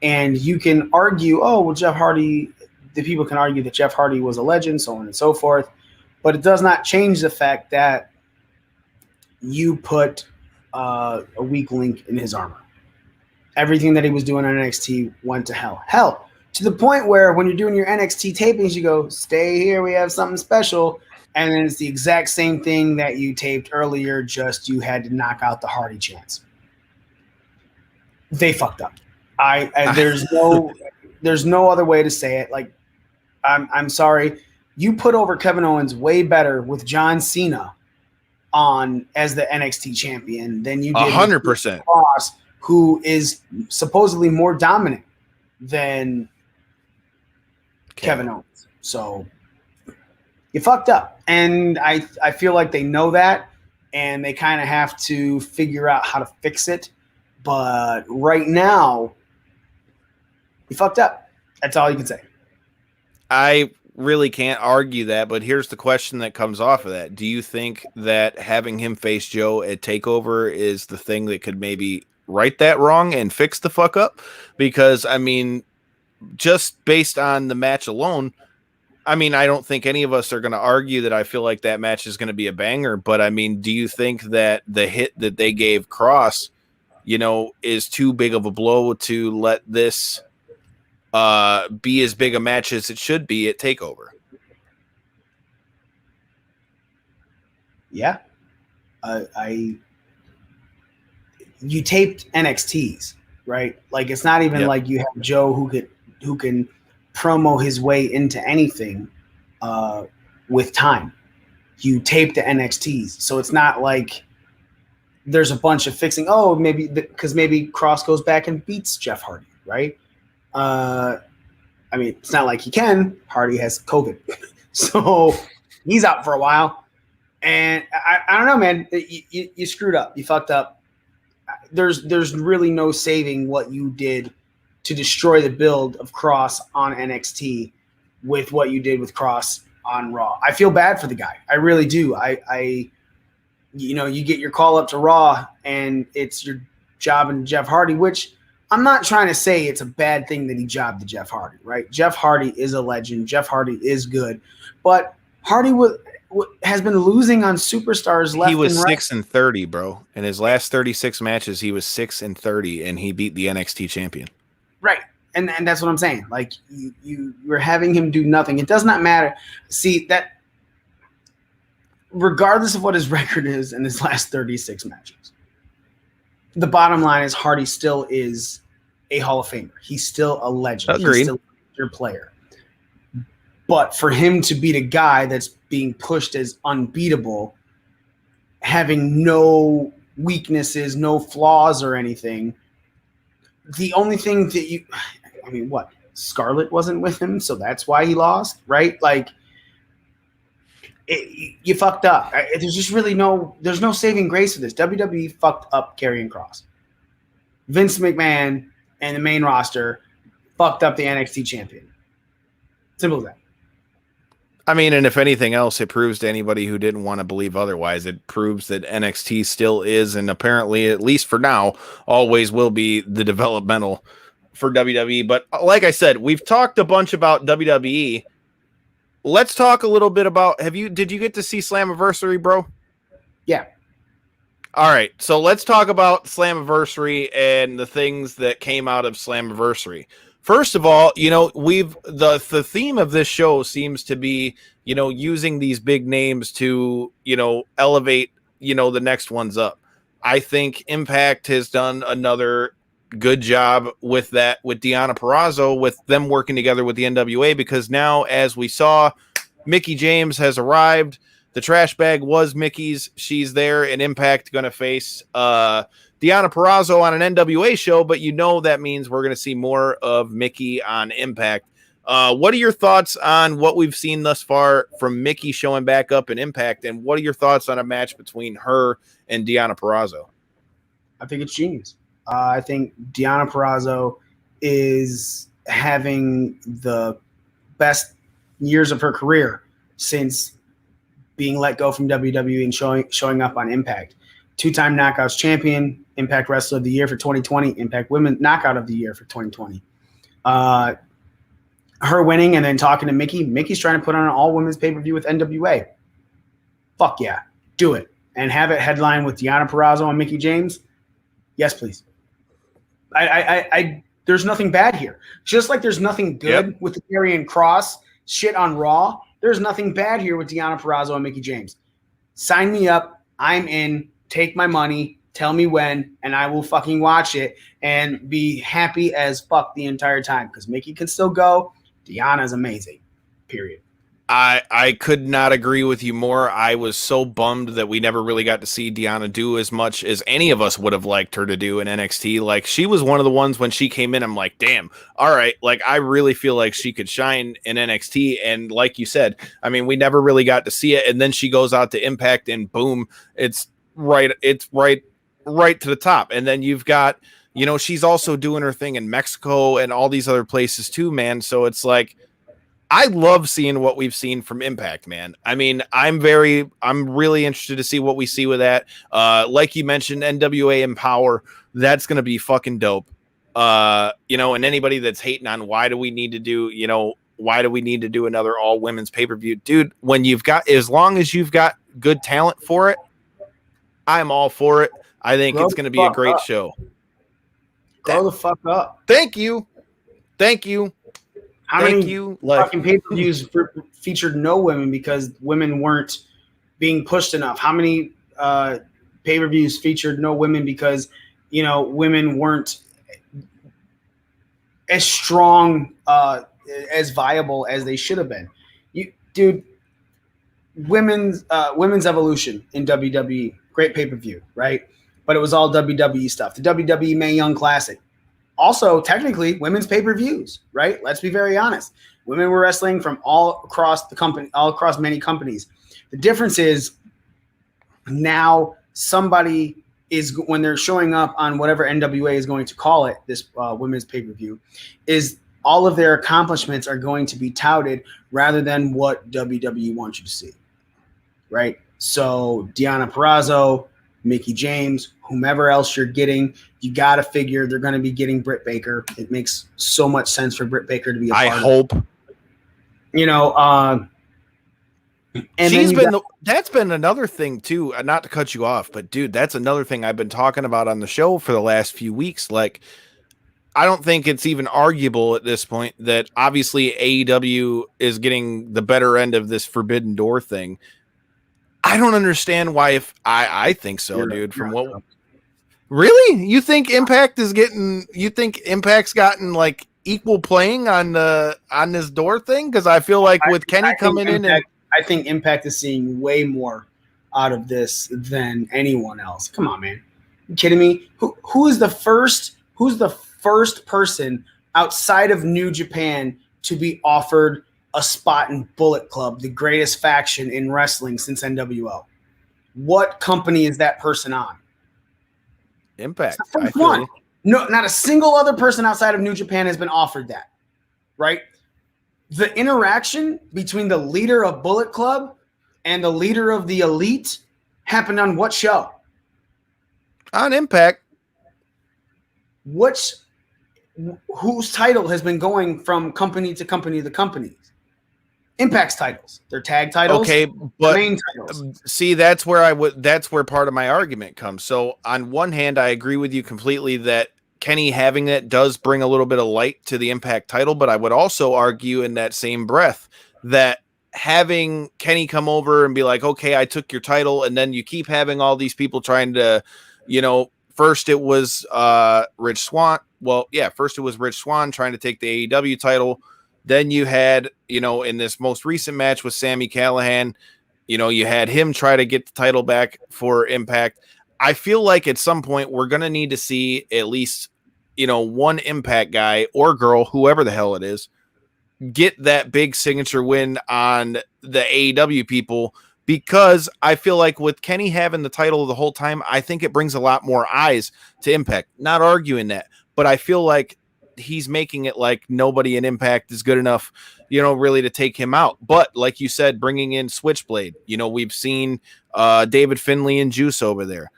And you can argue, oh, well, Jeff Hardy, the people can argue that Jeff Hardy was a legend, so on and so forth. But it does not change the fact that you put a weak link in his armor. Everything that he was doing on NXT went to hell. Hell, to the point where when you're doing your NXT tapings, you go, stay here, we have something special. And then it's the exact same thing that you taped earlier, just you had to knock out the Hardy chance. They fucked up. There's no other way to say it. Like, I'm sorry. You put over Kevin Owens way better with John Cena on as the NXT champion than you did 100%. Cross, who is supposedly more dominant than Kevin Owens. So you fucked up. And I feel like they know that, and they kind of have to figure out how to fix it. But right now, you fucked up. That's all you can say. I really can't argue that, but here's the question that comes off of that. Do you think that having him face Joe at TakeOver is the thing that could maybe right that wrong and fix the fuck up? Because, I mean, just based on the match alone, I mean, I don't think any of us are going to argue that I feel like that match is going to be a banger, but I mean, do you think that the hit that they gave Cross, you know, is too big of a blow to let this be as big a match as it should be at TakeOver? Yeah. You taped NXTs, right? Like, it's not even like you have Joe who can promo his way into anything with time. You tape the NXTs. So it's not like there's a bunch of fixing. Oh, maybe because maybe Cross goes back and beats Jeff Hardy, right? I mean, it's not like he can. Hardy has COVID. So he's out for a while. And I don't know, man. You screwed up. You fucked up. There's really no saving what you did to destroy the build of Cross on NXT with what you did with Cross on Raw. I feel bad for the guy. I really do. You know, you get your call up to Raw and it's your job in Jeff Hardy, which I'm not trying to say it's a bad thing that he jobbed to Jeff Hardy, right? Jeff Hardy is a legend. Jeff Hardy is good. But Hardy has been losing on superstars left and right. He was 6-30, bro. In his last 36 matches, he was 6-30, and he beat the NXT champion. Right. And that's what I'm saying. Like, you're having him do nothing. It does not matter. See, that regardless of what his record is in his last 36 matches, the bottom line is Hardy still is a Hall of Famer. He's still a legend. Agreed. He's still a major player. But for him to beat a guy that's being pushed as unbeatable, having no weaknesses, no flaws or anything, the only thing that what? Scarlett wasn't with him, so that's why he lost, right? Like, you fucked up. There's just really there's no saving grace for this. WWE fucked up Karrion Cross. Vince McMahon and the main roster fucked up the NXT champion. Simple as that. I mean, and if anything else, it proves to anybody who didn't want to believe otherwise, it proves that NXT still is, and apparently, at least for now, always will be the developmental for WWE. But like I said, we've talked a bunch about WWE. Let's talk a little bit about, did you get to see Slammiversary, bro? Yeah. All right. So let's talk about Slammiversary and the things that came out of Slammiversary. First of all, the theme of this show seems to be, using these big names to, elevate, the next ones up. I think Impact has done another good job with that, with Deonna Purrazzo, with them working together with the NWA, because now, as we saw, Mickie James has arrived. The trash bag was Mickey's. She's there, and Impact going to face Deonna Purrazzo on an NWA show, but that means we're going to see more of Mickie on Impact. What are your thoughts on what we've seen thus far from Mickie showing back up in Impact, and what are your thoughts on a match between her and Deonna Purrazzo? I think it's genius. I think Deonna Purrazzo is having the best years of her career since being let go from WWE and showing up on Impact. 2-time Knockouts champion, Impact Wrestler of the Year for 2020, Impact Women Knockout of the Year for 2020. Her winning and then talking to Mickie. Mickey's trying to put on an all-women's pay-per-view with NWA. Fuck yeah. Do it. And have it headline with Deonna Purrazzo and Mickie James. Yes, please. There's nothing bad here. Just like there's nothing good with the Karrion Kross shit on Raw, there's nothing bad here with Deonna Purrazzo and Mickie James. Sign me up. I'm in. Take my money. Tell me when, and I will fucking watch it and be happy as fuck the entire time, because Mickie can still go. Deonna's amazing. Period. I could not agree with you more. I was so bummed that we never really got to see Deonna do as much as any of us would have liked her to do in NXT. Like, she was one of the ones when she came in, I'm like, damn, all right. Like, I really feel like she could shine in NXT. And like you said, I mean, we never really got to see it. And then she goes out to Impact and boom, it's right to the top. And then you've got, she's also doing her thing in Mexico and all these other places too, man. So it's like, I love seeing what we've seen from Impact, man. I mean, I'm really interested to see what we see with that. Like you mentioned, NWA Empower, that's going to be fucking dope. And anybody that's hating on why do we need to do another all women's pay-per-view, dude, as long as you've got good talent for it, I'm all for it. I think it's going to be a great show. Grow the fuck up. Thank you. How many fucking pay-per-views featured no women because women weren't being pushed enough? How many pay-per-views featured no women because, women weren't as strong, as viable as they should have been? Women's Evolution in WWE, great pay-per-view, right? But it was all WWE stuff. The WWE Mae Young Classic. Also, technically, women's pay-per-views, right? Let's be very honest. Women were wrestling from all across the company, all across many companies. The difference is now somebody is, when they're showing up on whatever NWA is going to call it, this women's pay-per-view, is all of their accomplishments are going to be touted rather than what WWE wants you to see, right? So Deonna Purrazzo, Mickie James, whomever else you're getting, you got to figure they're going to be getting Britt Baker. It makes so much sense for Britt Baker to be a part of it. And that's been another thing too, not to cut you off, but dude, that's another thing I've been talking about on the show for the last few weeks. Like, I don't think it's even arguable at this point that obviously AEW is getting the better end of this Forbidden Door thing. I don't understand why. If I think so, dude. From what? Really? You think Impact is getting? You think Impact's gotten like equal playing on this door thing? Because I feel like with Kenny coming in, and I think Impact is seeing way more out of this than anyone else. Come on, man. You kidding me? Who is the first? Who's the first person outside of New Japan to be offered a spot in Bullet Club, the greatest faction in wrestling since NWO? What company is that person on? Impact. One. No, not a single other person outside of New Japan has been offered that, right? The interaction between the leader of Bullet Club and the leader of the Elite happened on what show? On Impact. Whose title has been going from company to company to companies? Impact's titles, their tag titles, okay, but main titles. See, that's where part of my argument comes. So on one hand, I agree with you completely that Kenny having that does bring a little bit of light to the Impact title, but I would also argue in that same breath that having Kenny come over and be like, okay, I took your title, and then you keep having all these people trying to, first it was Rich Swann. Well, yeah, first it was Rich Swann trying to take the AEW title. Then you had, in this most recent match with Sami Callihan, you had him try to get the title back for Impact. I feel like at some point we're going to need to see at least, one Impact guy or girl, whoever the hell it is, get that big signature win on the AEW people, because I feel like with Kenny having the title the whole time, I think it brings a lot more eyes to Impact. Not arguing that, but I feel like he's making it like nobody in Impact is good enough, really to take him out. But like you said, bringing in Switchblade, we've seen David Finlay and Juice over there.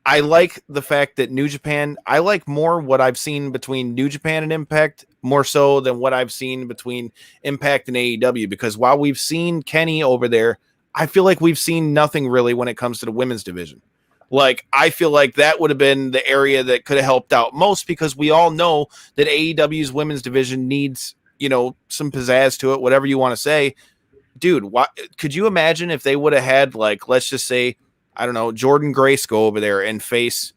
I like the fact that New Japan, I like more what I've seen between New Japan and Impact more so than what I've seen between Impact and AEW, because while we've seen Kenny over there, I feel like we've seen nothing really when it comes to the women's division. Like, I feel like that would have been the area that could have helped out most, because we all know that AEW's women's division needs, some pizzazz to it, whatever you want to say. Dude, could you imagine if they would have had, like, let's just say, I don't know, Jordan Grace go over there and face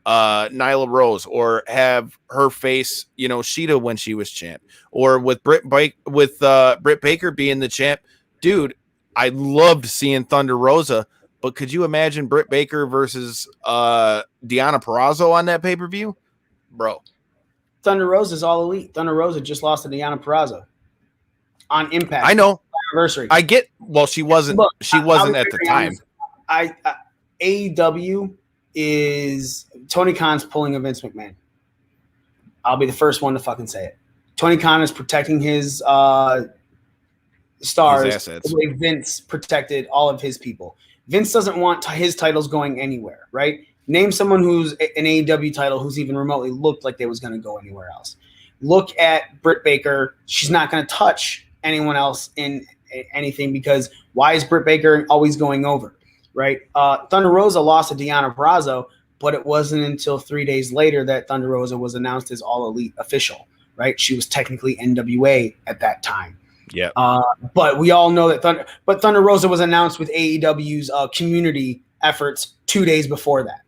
Nyla Rose, or have her face, Sheeta when she was champ, or with Britt Baker being the champ. Dude, I loved seeing Thunder Rosa, but could you imagine Britt Baker versus Deonna Purrazzo on that pay-per-view? Bro. Thunder Rosa is all elite. Thunder Rosa just lost to Deonna Purrazzo on Impact. I know. Slammiversary. I get. Well, she wasn't. Look, she wasn't at the time. AEW is Tony Khan's pulling a Vince McMahon. I'll be the first one to fucking say it. Tony Khan is protecting his stars the way Vince protected all of his people. Vince doesn't want his titles going anywhere, right? Name someone who's an AEW title who's even remotely looked like they was going to go anywhere else. Look at Britt Baker. She's not going to touch anyone else in anything, because why is Britt Baker always going over, right? Thunder Rosa lost to Deonna Purrazzo, but it wasn't until 3 days later that Thunder Rosa was announced as All Elite official, right? She was technically NWA at that time. Yeah. But we all know that Thunder Rosa was announced with AEW's community efforts 2 days before that.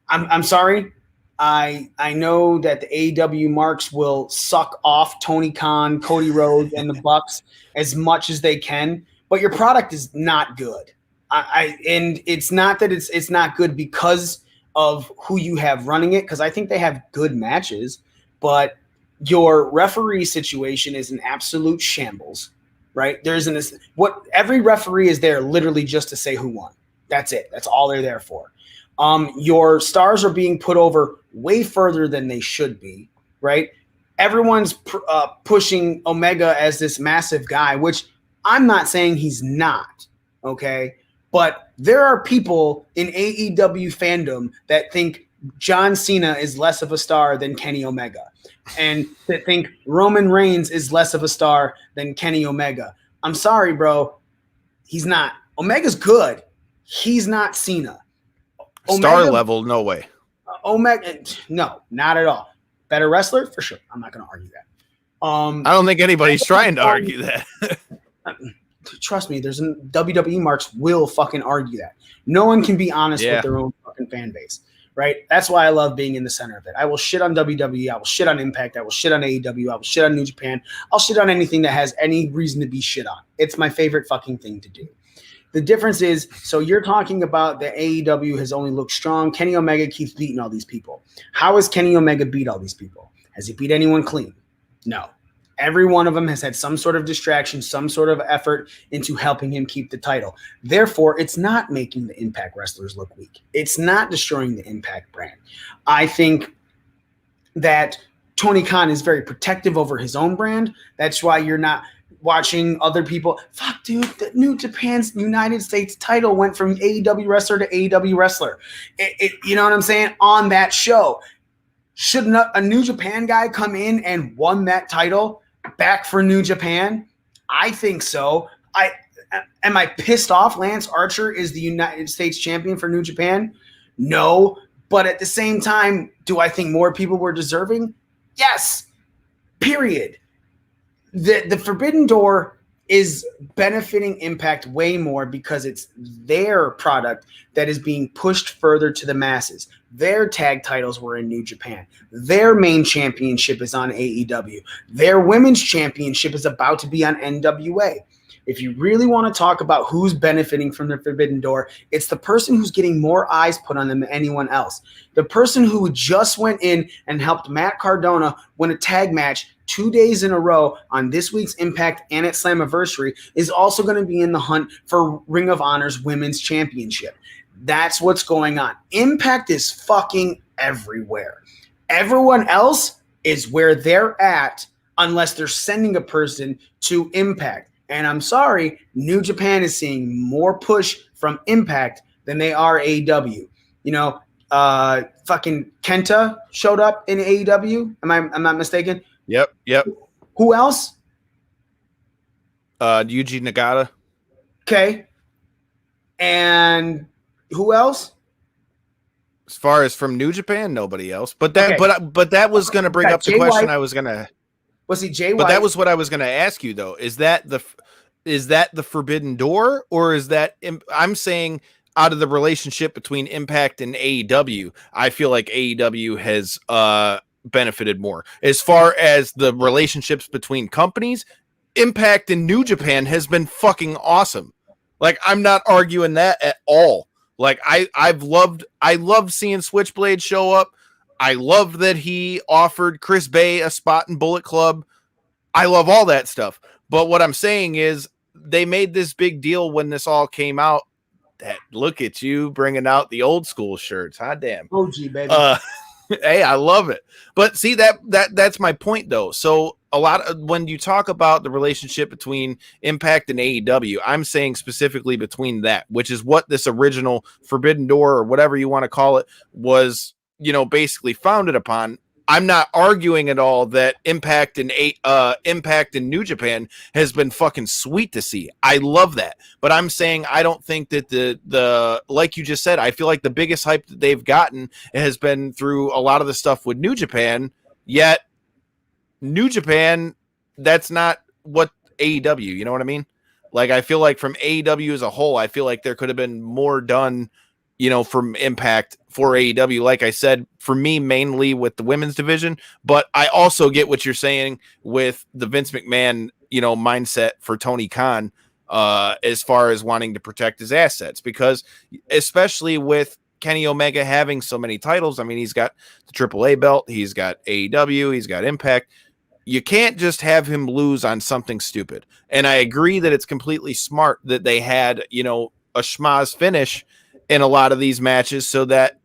I'm sorry. I know that the AEW marks will suck off Tony Khan, Cody Rhodes, and the Bucks as much as they can, but your product is not good. And it's not that it's not good because of who you have running it, because I think they have good matches, but your referee situation is an absolute shambles, right? Every referee is there literally just to say who won. That's it. That's all they're there for. Your stars are being put over way further than they should be, right? Everyone's pushing Omega as this massive guy, which I'm not saying he's not, okay? But there are people in AEW fandom that think John Cena is less of a star than Kenny Omega, and that think Roman Reigns is less of a star than Kenny Omega. I'm sorry, bro. He's not. Omega's good. He's not Cena. Star level, no way. Omega, no, not at all. Better wrestler? For sure. I'm not going to argue that. I don't think anybody's trying to argue that. Trust me, there's WWE marks will fucking argue that. No one can be honest with their own fucking fan base, right? That's why I love being in the center of it. I will shit on WWE. I will shit on Impact. I will shit on AEW. I will shit on New Japan. I'll shit on anything that has any reason to be shit on. It's my favorite fucking thing to do. The difference is, so you're talking about that AEW has only looked strong. Kenny Omega keeps beating all these people. How has Kenny Omega beat all these people? Has he beat anyone clean? No. Every one of them has had some sort of distraction, some sort of effort into helping him keep the title. Therefore, it's not making the Impact wrestlers look weak. It's not destroying the Impact brand. I think that Tony Khan is very protective over his own brand. That's why you're not watching other people. Fuck, dude, the New Japan's United States title went from AEW wrestler to AEW wrestler. You know what I'm saying? On that show. Shouldn't a New Japan guy come in and won that title back for New Japan? I think so. Am I pissed off Lance Archer is the United States champion for New Japan? No, But at the same time, do I think more people were deserving? Yes. Period. The Forbidden Door is benefiting Impact way more because it's their product that is being pushed further to the masses. Their tag titles were in New Japan. Their main championship is on AEW. Their women's championship is about to be on NWA. If you really want to talk about who's benefiting from the Forbidden Door, it's the person who's getting more eyes put on them than anyone else. The person who just went in and helped Matt Cardona win a tag match 2 days in a row on this week's Impact and at Slammiversary is also going to be in the hunt for Ring of Honor's Women's Championship. That's what's going on. Impact is fucking everywhere. Everyone else is where they're at unless they're sending a person to Impact. And I'm sorry, New Japan is seeing more push from Impact than they are AEW. You know, fucking Kenta showed up in AEW. I'm not mistaken? Yep. Who else? Yuji Nagata. Okay. And who else? As far as from New Japan, nobody else. But that was going to bring up the question I was going to. Was he Jay White? But that was what I was going to ask you, though. Is that the Forbidden Door, or is that? I'm saying out of the relationship between Impact and AEW, I feel like AEW has benefited more. As far as the relationships between companies, Impact and New Japan has been fucking awesome. Like, I'm not arguing that at all. Like, I loved seeing Switchblade show up. I love that he offered Chris Bay a spot in Bullet Club. I love all that stuff. But what I'm saying is they made this big deal when this all came out. That look at you bringing out the old school shirts. Hot damn. OG, baby. Hey, I love it. But see, that's my point, though. So when you talk about the relationship between Impact and AEW, I'm saying specifically between that, which is what this original Forbidden Door or whatever you want to call it was, basically founded upon. I'm not arguing at all that Impact and New Japan has been fucking sweet to see. I love that. But I'm saying I don't think that the like you just said, I feel like the biggest hype that they've gotten has been through a lot of the stuff with New Japan, yet New Japan, that's not what AEW, you know what I mean? Like, I feel like from AEW as a whole, I feel like there could have been more done, from Impact for AEW. Like I said, for me, mainly with the women's division, but I also get what you're saying with the Vince McMahon, mindset for Tony Khan, as far as wanting to protect his assets, because especially with Kenny Omega having so many titles, I mean, he's got the AAA belt, he's got AEW, he's got Impact. You can't just have him lose on something stupid. And I agree that it's completely smart that they had, a schmaz finish in a lot of these matches so that,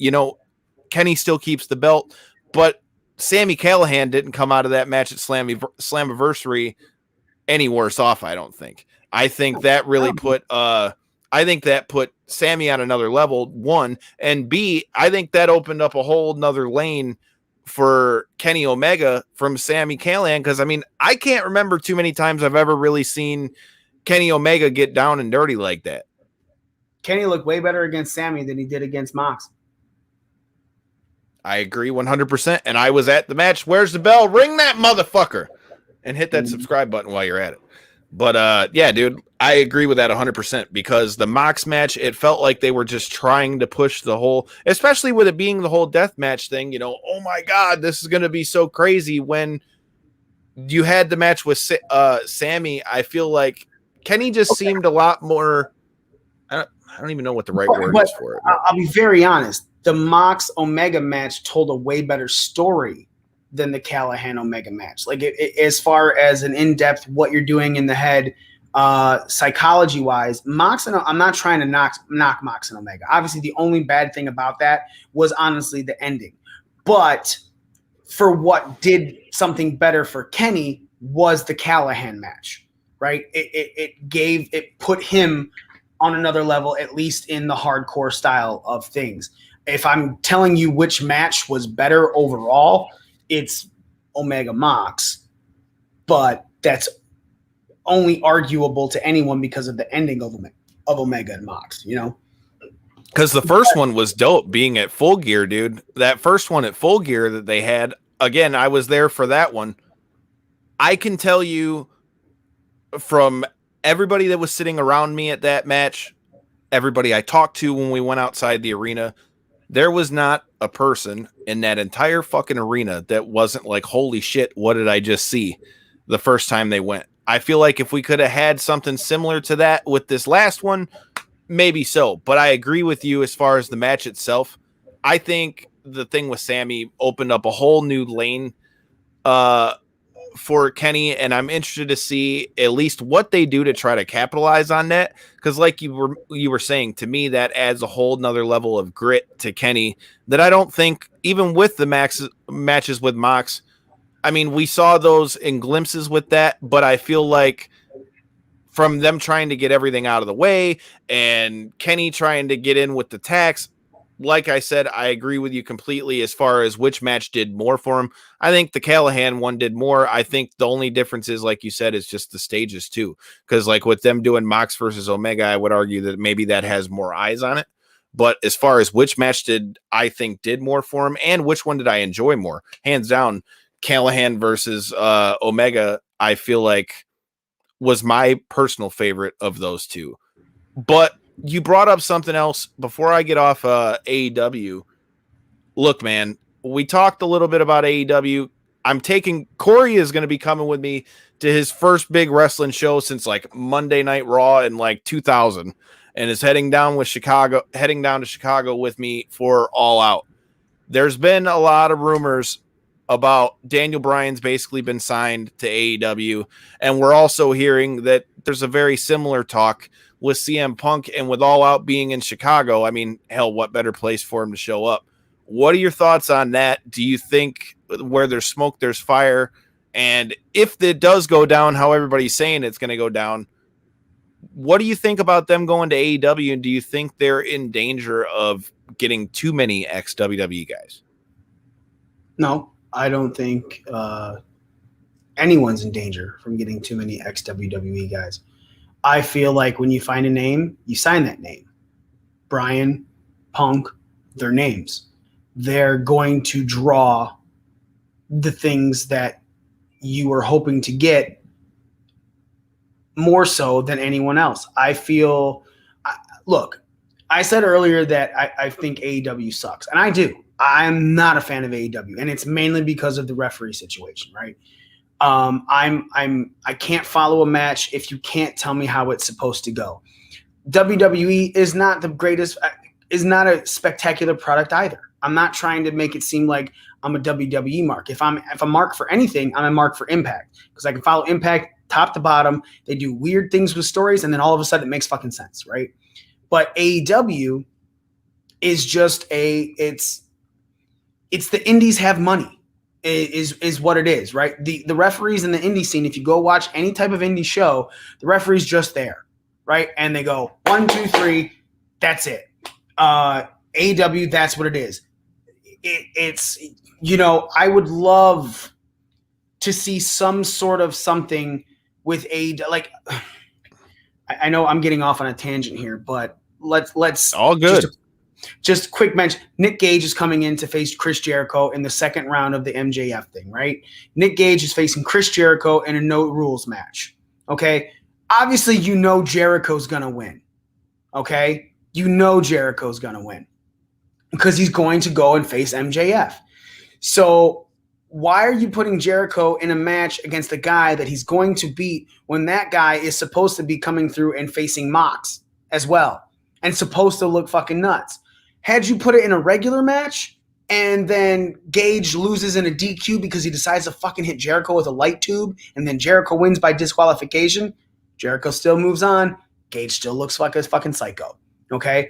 Kenny still keeps the belt, but Sami Callihan didn't come out of that match at Slammiversary any worse off, I don't think. I think that really put Sami on another level, one, and B, I think that opened up a whole nother lane for Kenny Omega from Sami Callihan, because, I mean, I can't remember too many times I've ever really seen Kenny Omega get down and dirty like that. Kenny looked way better against Sami than he did against Mox. I agree 100%. And I was at the match. Where's the bell? Ring that motherfucker and hit that subscribe button while you're at it. But yeah, dude, I agree with that 100% because the Mox match, it felt like they were just trying to push the whole, especially with it being the whole death match thing, oh my God, this is going to be so crazy. When you had the match with Sami, I feel like Kenny just seemed a lot more, I don't even know what the right word is for it. I'll be very honest. The Mox Omega match told a way better story than the Callahan Omega match. Like as far as an in-depth, what you're doing in the head, psychology wise, Mox and I'm not trying to knock Mox and Omega. Obviously the only bad thing about that was honestly the ending, but for what did something better for Kenny was the Callahan match, right? It put him on another level, at least in the hardcore style of things. If I'm telling you which match was better overall, it's Omega Mox, but that's only arguable to anyone because of the ending of Omega and Mox, Because the first one was dope, being at Full Gear, dude. That first one at Full Gear that they had, again, I was there for that one. I can tell you from everybody that was sitting around me at that match, everybody I talked to when we went outside the arena, there was not a person in that entire fucking arena that wasn't like, holy shit, what did I just see the first time they went? I feel like if we could have had something similar to that with this last one, maybe so, but I agree with you as far as the match itself. I think the thing with Sammy opened up a whole new lane for Kenny, and I'm interested to see at least what they do to try to capitalize on that. Because like you were saying, to me, that adds a whole nother level of grit to Kenny that I don't think, even with the matches with Mox, I mean, we saw those in glimpses with that, but I feel like from them trying to get everything out of the way and Kenny trying to get in with the tax, like I said, I agree with you completely as far as which match did more for him. I think the Callahan one did more. I think the only difference is, like you said, is just the stages too. Because like with them doing Mox versus Omega, I would argue that maybe that has more eyes on it. But as far as which match did more for him and which one did I enjoy more, hands down, Callahan versus Omega, I feel like was my personal favorite of those two. But you brought up something else before I get off AEW. Look, man, we talked a little bit about AEW. Corey is going to be coming with me to his first big wrestling show since like Monday Night Raw in like 2000, and is heading down to Chicago with me for All Out. There's been a lot of rumors about Daniel Bryan's basically been signed to AEW, and we're also hearing that there's a very similar talk with CM Punk, and with All Out being in Chicago, I mean, hell, what better place for him to show up? What are your thoughts on that? Do you think where there's smoke, there's fire? And if it does go down how everybody's saying it's going to go down, what do you think about them going to AEW? And do you think they're in danger of getting too many ex-WWE guys? No, I don't think anyone's in danger from getting too many ex-WWE guys. I feel like when you find a name, you sign that name. Bryan, Punk, their names. They're going to draw the things that you were hoping to get more so than anyone else. I feel, look, I said earlier that I think AEW sucks, and I do. I'm not a fan of AEW, and it's mainly because of the referee situation, right? I can't follow a match if you can't tell me how it's supposed to go. WWE is not the greatest, is not a spectacular product either. I'm not trying to make it seem like I'm a WWE mark. If I'm a mark for anything, I'm a mark for Impact, because I can follow Impact top to bottom. They do weird things with stories, and then all of a sudden it makes fucking sense, right? But AEW is just it's the indies have money. Is what it is, right? The referees in the indie scene, if you go watch any type of indie show, the referee's just there, right? And they go 1, 2, 3, that's it. AEW, that's what it is. It's, you know, I would love to see some sort of something with AEW. Like, I know I'm getting off on a tangent here, but let's all good. Just quick mention, Nick Gage is coming in to face Chris Jericho in the second round of the MJF thing, right? Nick Gage is facing Chris Jericho in a no rules match, okay? Obviously, you know Jericho's going to win, okay? You know Jericho's going to win because he's going to go and face MJF. So why are you putting Jericho in a match against a guy that he's going to beat when that guy is supposed to be coming through and facing Mox as well and supposed to look fucking nuts? Had you put it in a regular match and then Gage loses in a DQ because he decides to fucking hit Jericho with a light tube and then Jericho wins by disqualification, Jericho still moves on. Gage still looks like a fucking psycho, okay?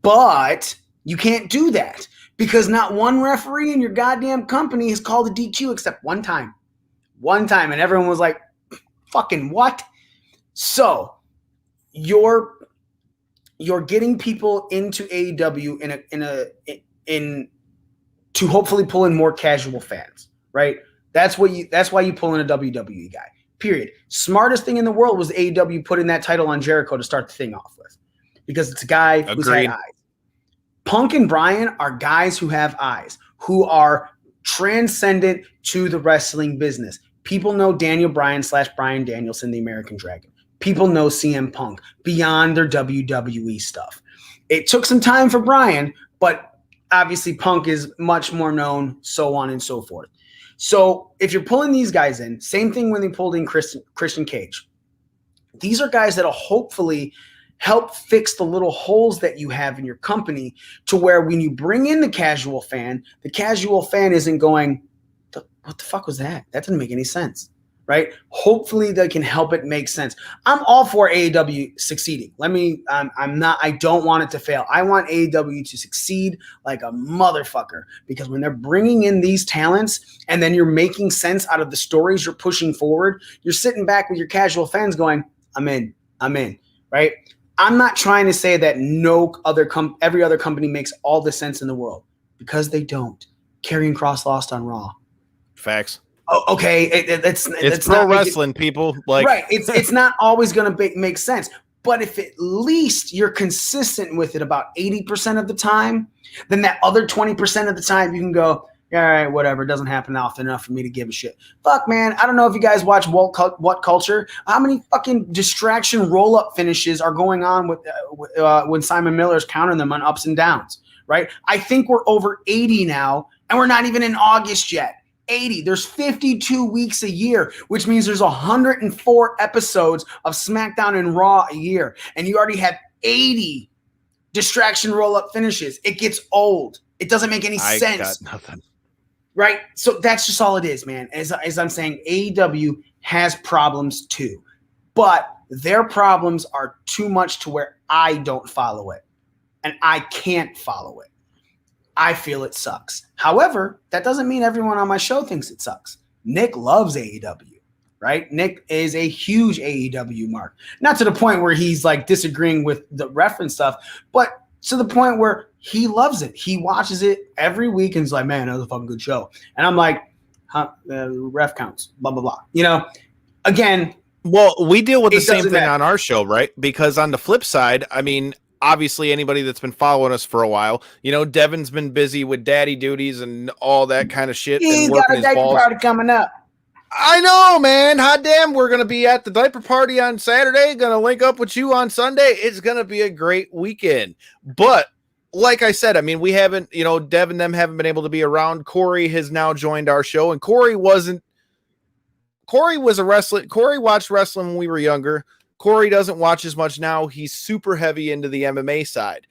But you can't do that because not one referee in your goddamn company has called a DQ except one time. One time, and everyone was like, fucking what? So you're getting people into AEW to hopefully pull in more casual fans, right? That's why you pull in a WWE guy. Period. Smartest thing in the world was AEW putting that title on Jericho to start the thing off with, because it's a guy who's had eyes. Punk and Bryan are guys who have eyes, who are transcendent to the wrestling business. People know Daniel Bryan / Bryan Danielson, the American Dragon. People know CM Punk beyond their WWE stuff. It took some time for Bryan, but obviously Punk is much more known, so on and so forth. So if you're pulling these guys in, same thing when they pulled in Christian Cage. These are guys that'll hopefully help fix the little holes that you have in your company to where when you bring in the casual fan isn't going, what the fuck was that? That didn't make any sense, right? Hopefully they can help it make sense. I'm all for AEW succeeding. I don't want it to fail. I want AEW to succeed like a motherfucker, because when they're bringing in these talents and then you're making sense out of the stories you're pushing forward, you're sitting back with your casual fans going, I'm in, right? I'm not trying to say that every other company makes all the sense in the world, because they don't. Karrion Kross lost on Raw. Facts. Oh, okay, it's pro wrestling, people. Like, right. It's not always going to make sense. But if at least you're consistent with it about 80% of the time, then that other 20% of the time you can go, all right, whatever. It doesn't happen often enough for me to give a shit. Fuck, man. I don't know if you guys watch What Culture. How many fucking distraction roll-up finishes are going on with when Simon Miller's counting them on ups and downs, right? I think we're over 80 now, and we're not even in August yet. 80. There's 52 weeks a year, which means there's 104 episodes of SmackDown and Raw a year, and you already have 80 distraction roll-up finishes. It gets old. It doesn't make any sense. Got nothing. Right? So that's just all it is, man. As I'm saying, AEW has problems too, but their problems are too much to where I don't follow it, and I can't follow it. I feel it sucks. However, that doesn't mean everyone on my show thinks it sucks. Nick loves AEW, right? Nick is a huge AEW mark. Not to the point where he's like disagreeing with the reference stuff, but to the point where he loves it. He watches it every week and is like, man, that was a fucking good show. And I'm like, ref counts, blah, blah, blah. Again. Well, we deal with the same thing on our show, right? Because on the flip side, I mean, obviously anybody that's been following us for a while, Devin's been busy with daddy duties and all that kind of shit. He's got a diaper party coming up. I know, man. Hot damn. We're going to be at the diaper party on Saturday. Going to link up with you on Sunday. It's going to be a great weekend. But like I said, I mean, we haven't, Dev and them haven't been able to be around. Corey has now joined our show, and Corey watched wrestling when we were younger. Corey doesn't watch as much now. He's super heavy into the MMA side,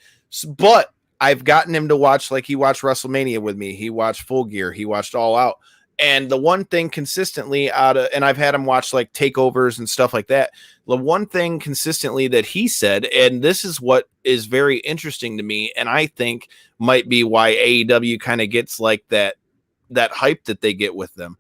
but I've gotten him to watch, like he watched WrestleMania with me. He watched Full Gear. He watched All Out. And the one thing consistently and I've had him watch like takeovers and stuff like that. The one thing consistently that he said, and this is what is very interesting to me, and I think might be why AEW kind of gets like that hype that they get with them.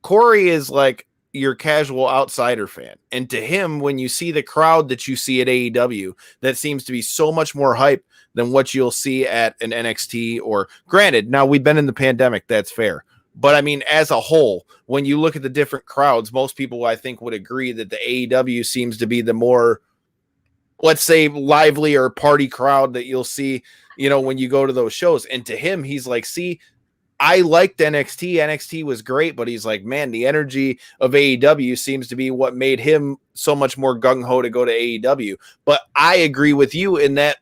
Corey is like your casual outsider fan. And to him, when you see the crowd that you see at AEW, that seems to be so much more hype than what you'll see at an NXT, or granted, now we've been in the pandemic, that's fair. But I mean, as a whole, when you look at the different crowds, most people I think would agree that the AEW seems to be the more, let's say, lively or party crowd that you'll see, when you go to those shows. And to him, he's like, see, I liked NXT. NXT was great, but he's like, man, the energy of AEW seems to be what made him so much more gung-ho to go to AEW. But I agree with you in that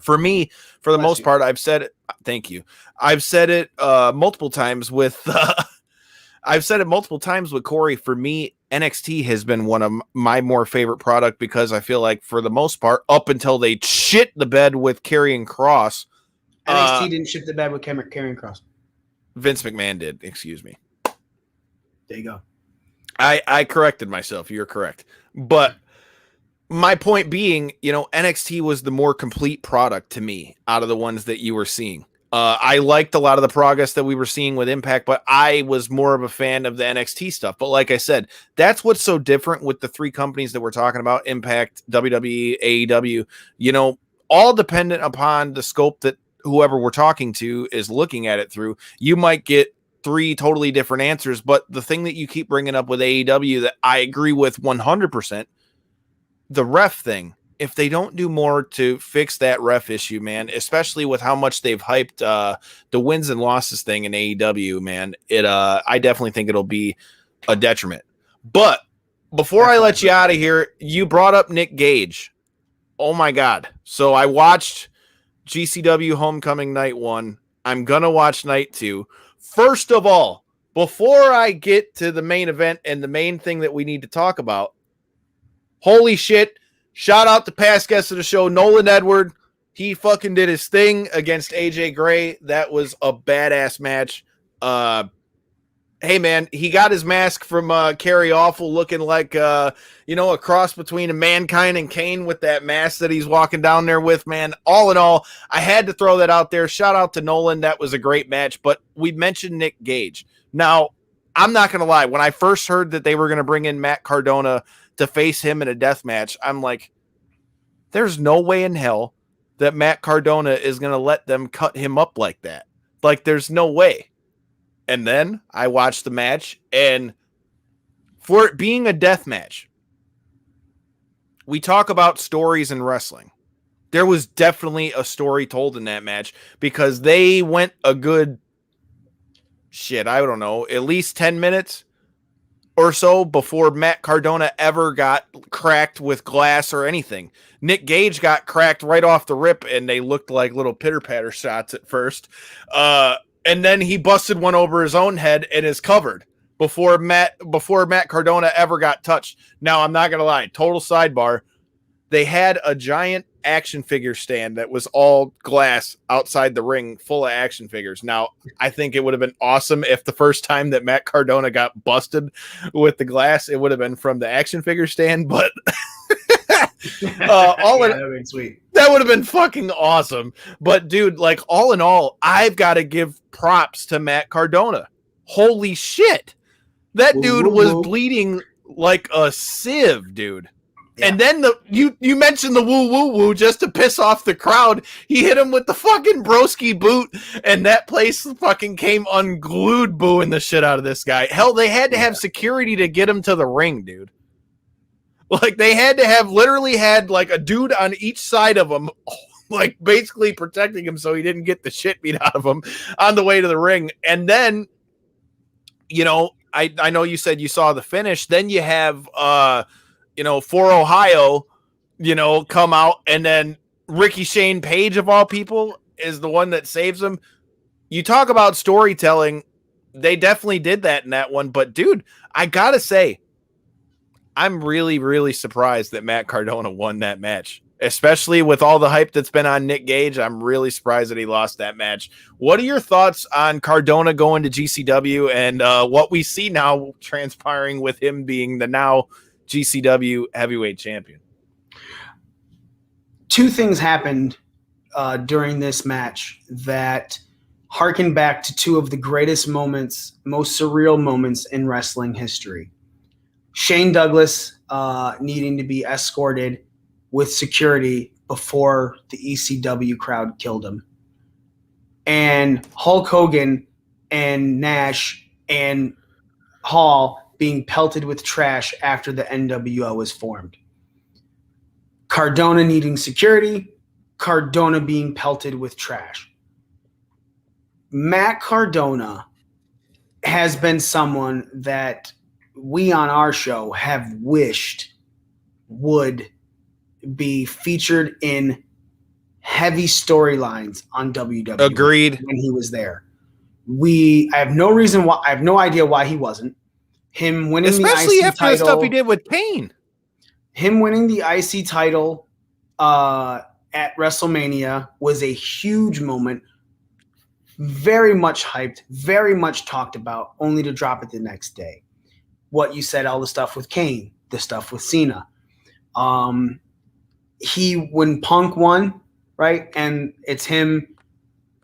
for me, for the most part, I've said it. Thank you. I've said it multiple times with Corey. For me, NXT has been one of my more favorite product, because I feel like for the most part, up until they shit the bed with Karrion Kross, NXT didn't shit the bed with Karrion Kross. Vince McMahon did. Excuse me. There you go. I corrected myself. You're correct. But my point being, NXT was the more complete product to me out of the ones that you were seeing. I liked a lot of the progress that we were seeing with Impact, but I was more of a fan of the NXT stuff. But like I said, that's what's so different with the three companies that we're talking about: Impact, WWE, AEW, all dependent upon the scope that whoever we're talking to is looking at it through. You might get three totally different answers, but the thing that you keep bringing up with AEW that I agree with 100%, the ref thing. if they don't do more to fix that ref issue, man, especially with how much they've hyped the wins and losses thing in AEW, man, I definitely think it'll be a detriment. But before I let you out of here, you brought up Nick Gage. Oh my God. So I watched GCW Homecoming Night 1. I'm going to watch Night 2. First of all, before I get to the main event and the main thing that we need to talk about, holy shit. Shout out to past guest of the show, Nolan Edward. He fucking did his thing against AJ Gray. That was a badass match. Hey, man, he got his mask from Carrie Awful looking like, a cross between a Mankind and Kane with that mask that he's walking down there with, man. All in all, I had to throw that out there. Shout out to Nolan. That was a great match. But we mentioned Nick Gage. Now, I'm not going to lie. When I first heard that they were going to bring in Matt Cardona to face him in a death match, I'm like, there's no way in hell that Matt Cardona is going to let them cut him up like that. Like, there's no way. And then I watched the match, and for it being a death match, we talk about stories in wrestling. There was definitely a story told in that match because they went a good, I don't know, at least 10 minutes or so before Matt Cardona ever got cracked with glass or anything. Nick Gage got cracked right off the rip, and they looked like little pitter-patter shots at first. And then he busted one over his own head and is covered before Matt Cardona ever got touched. Now, I'm not going to lie. Total sidebar. They had a giant action figure stand that was all glass outside the ring full of action figures. Now, I think it would have been awesome if the first time that Matt Cardona got busted with the glass, it would have been from the action figure stand, but that would have been sweet. That would have been fucking awesome. But dude, like, all in all, I've got to give props to Matt Cardona. Holy shit. That dude was bleeding like a sieve, dude. Yeah. And then you mentioned the woo just to piss off the crowd. He hit him with the fucking broski boot, and that place fucking came unglued booing the shit out of this guy. Hell, they had to have security to get him to the ring, dude. Like, they had to have literally had like a dude on each side of him, like basically protecting him so he didn't get the shit beat out of him on the way to the ring. And then, I know you said you saw the finish. Then you have, for Ohio, come out, and then Ricky Shane Page, of all people, is the one that saves him. You talk about storytelling. They definitely did that in that one. But, dude, I got to say, I'm really, really surprised that Matt Cardona won that match, especially with all the hype that's been on Nick Gage. I'm really surprised that he lost that match. What are your thoughts on Cardona going to GCW and what we see now transpiring with him being the now GCW heavyweight champion? Two things happened during this match that harken back to two of the greatest moments, most surreal moments in wrestling history. Shane Douglas needing to be escorted with security before the ECW crowd killed him. And Hulk Hogan and Nash and Hall being pelted with trash after the NWO was formed. Cardona needing security, Cardona being pelted with trash. Matt Cardona has been someone that we on our show have wished would be featured in heavy storylines on WWE. Agreed. When he was there. I have no idea why he wasn't. Him winning especially the IC after title, the stuff he did with Kane. Him winning the IC title at WrestleMania was a huge moment. Very much hyped, very much talked about, only to drop it the next day. What you said, all the stuff with Kane, the stuff with Cena. When Punk won, right? And it's him,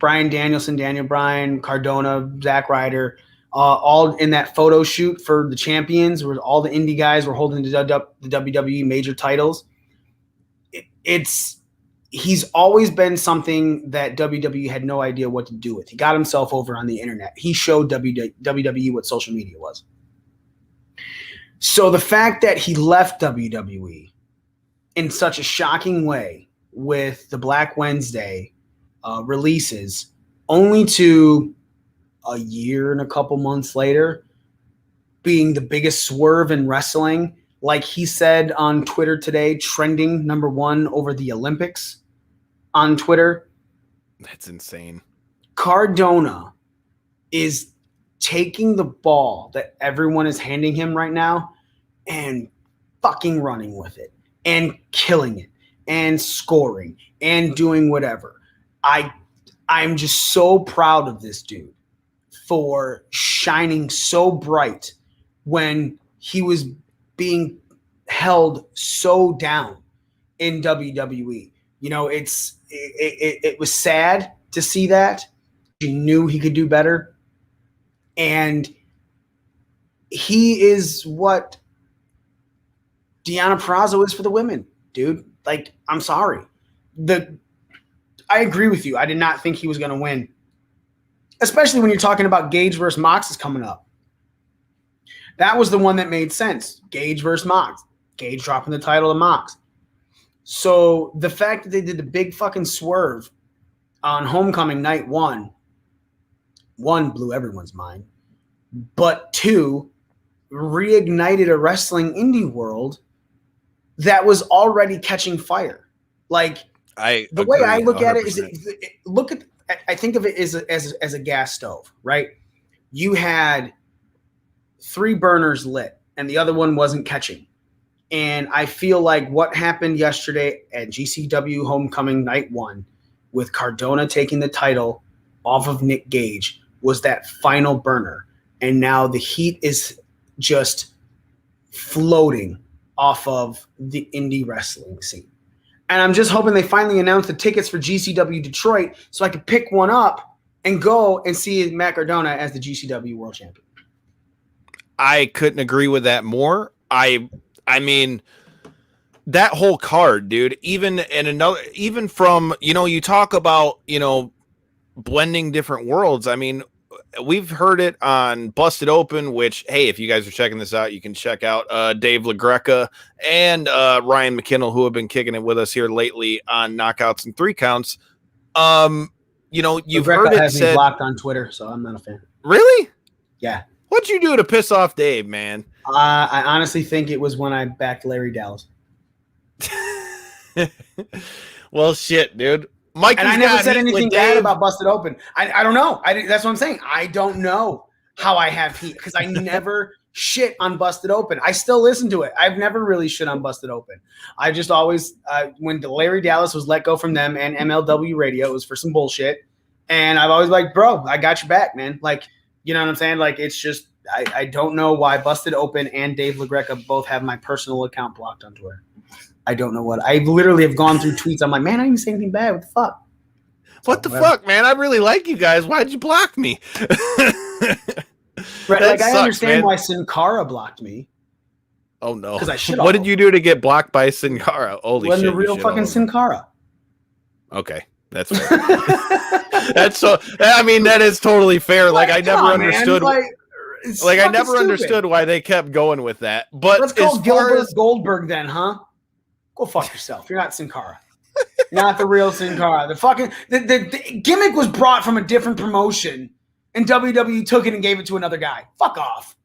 Bryan Danielson, Daniel Bryan, Cardona, Zack Ryder, all in that photo shoot for the champions where all the indie guys were holding the WWE major titles. He's always been something that WWE had no idea what to do with. He got himself over on the internet. He showed WWE what social media was. So the fact that he left WWE in such a shocking way with the Black Wednesday releases, only to a year and a couple months later being the biggest swerve in wrestling. Like he said on Twitter today, trending #1 over the Olympics on Twitter. That's insane. Cardona is taking the ball that everyone is handing him right now and fucking running with it and killing it and scoring and doing whatever. I'm just so proud of this dude for shining so bright when he was being held so down in WWE. You know, it was sad to see that. He knew he could do better. And he is what Deonna Purrazzo is for the women, dude. Like, I'm sorry. I agree with you. I did not think he was going to win, especially when you're talking about Gage versus Mox is coming up. That was the one that made sense. Gage versus Mox. Gage dropping the title to Mox. So the fact that they did the big fucking swerve on Homecoming night one blew everyone's mind, but 2 reignited a wrestling indie world that was already catching fire. Like, the way I look 100%. At it is, I think of it as a gas stove, right? You had 3 burners lit and the other one wasn't catching. And I feel like what happened yesterday at GCW Homecoming night 1 with Cardona taking the title off of Nick Gage was that final burner. And now the heat is just floating off of the indie wrestling scene. And I'm just hoping they finally announce the tickets for GCW Detroit so I could pick one up and go and see Matt Cardona as the GCW World Champion. I couldn't agree with that more. I mean, that whole card, dude, even from, you know, you talk about, you know, blending different worlds. I mean, we've heard it on Busted Open, which, hey, if you guys are checking this out, you can check out Dave LaGreca and Ryan McKinnell, who have been kicking it with us here lately on Knockouts and 3 Counts. You know, you've LaGreca heard it has said, me blocked on Twitter, so I'm not a fan. Really? Yeah. What'd you do to piss off Dave, man? I honestly think it was when I backed Larry Dallas. Well, shit, dude. Mike, and I never said anything bad about Busted Open. I don't know. That's what I'm saying. I don't know how I have heat because I never shit on Busted Open. I still listen to it. I've never really shit on Busted Open. I just always, when Larry Dallas was let go from them and MLW Radio, it was for some bullshit. And I've always like, bro, I got your back, man. Like, you know what I'm saying? Like, it's just, I don't know why Busted Open and Dave LaGreca both have my personal account blocked on Twitter. I don't know what. I literally have gone through tweets. I'm like, man, I didn't say anything bad. What the fuck? What the fuck, man? I really like you guys. Why'd you block me? Right, like, I understand why Sin Cara blocked me. Oh, no. Because I shit What did you do to get blocked by Sin Cara? Holy shit. The real fucking Sin Cara. Okay. That's fair. That's so, I mean, that is totally fair. Like, I never understood. Like, I never understood why they kept going with that. But let's call Gilbert Goldberg then, huh? Go fuck yourself. You're not Sin Cara. Not the real Sin Cara. The fucking the gimmick was brought from a different promotion, and WWE took it and gave it to another guy. Fuck off.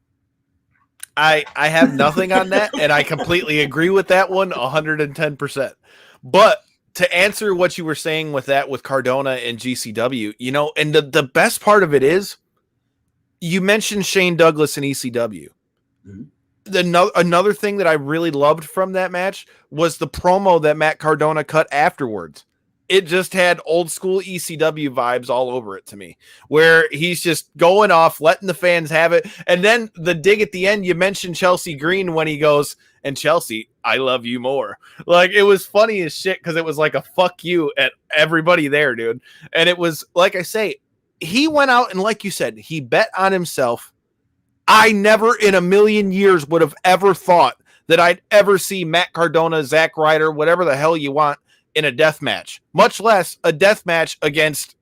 I have nothing on that, and I completely agree with that one 110%. But to answer what you were saying with that, with Cardona and GCW, you know, and the best part of it is, you mentioned Shane Douglas and ECW. Mm-hmm. Another thing that I really loved from that match was the promo that Matt Cardona cut afterwards. It just had old school ECW vibes all over it to me, where he's just going off, letting the fans have it. And then the dig at the end, you mentioned Chelsea Green when he goes, and Chelsea, I love you more. Like, it was funny as shit because it was like a fuck you at everybody there, dude. And it was, like I say, he went out and, like you said, he bet on himself. I never in a million years would have ever thought that I'd ever see Matt Cardona, Zack Ryder, whatever the hell you want, in a death match, much less a death match against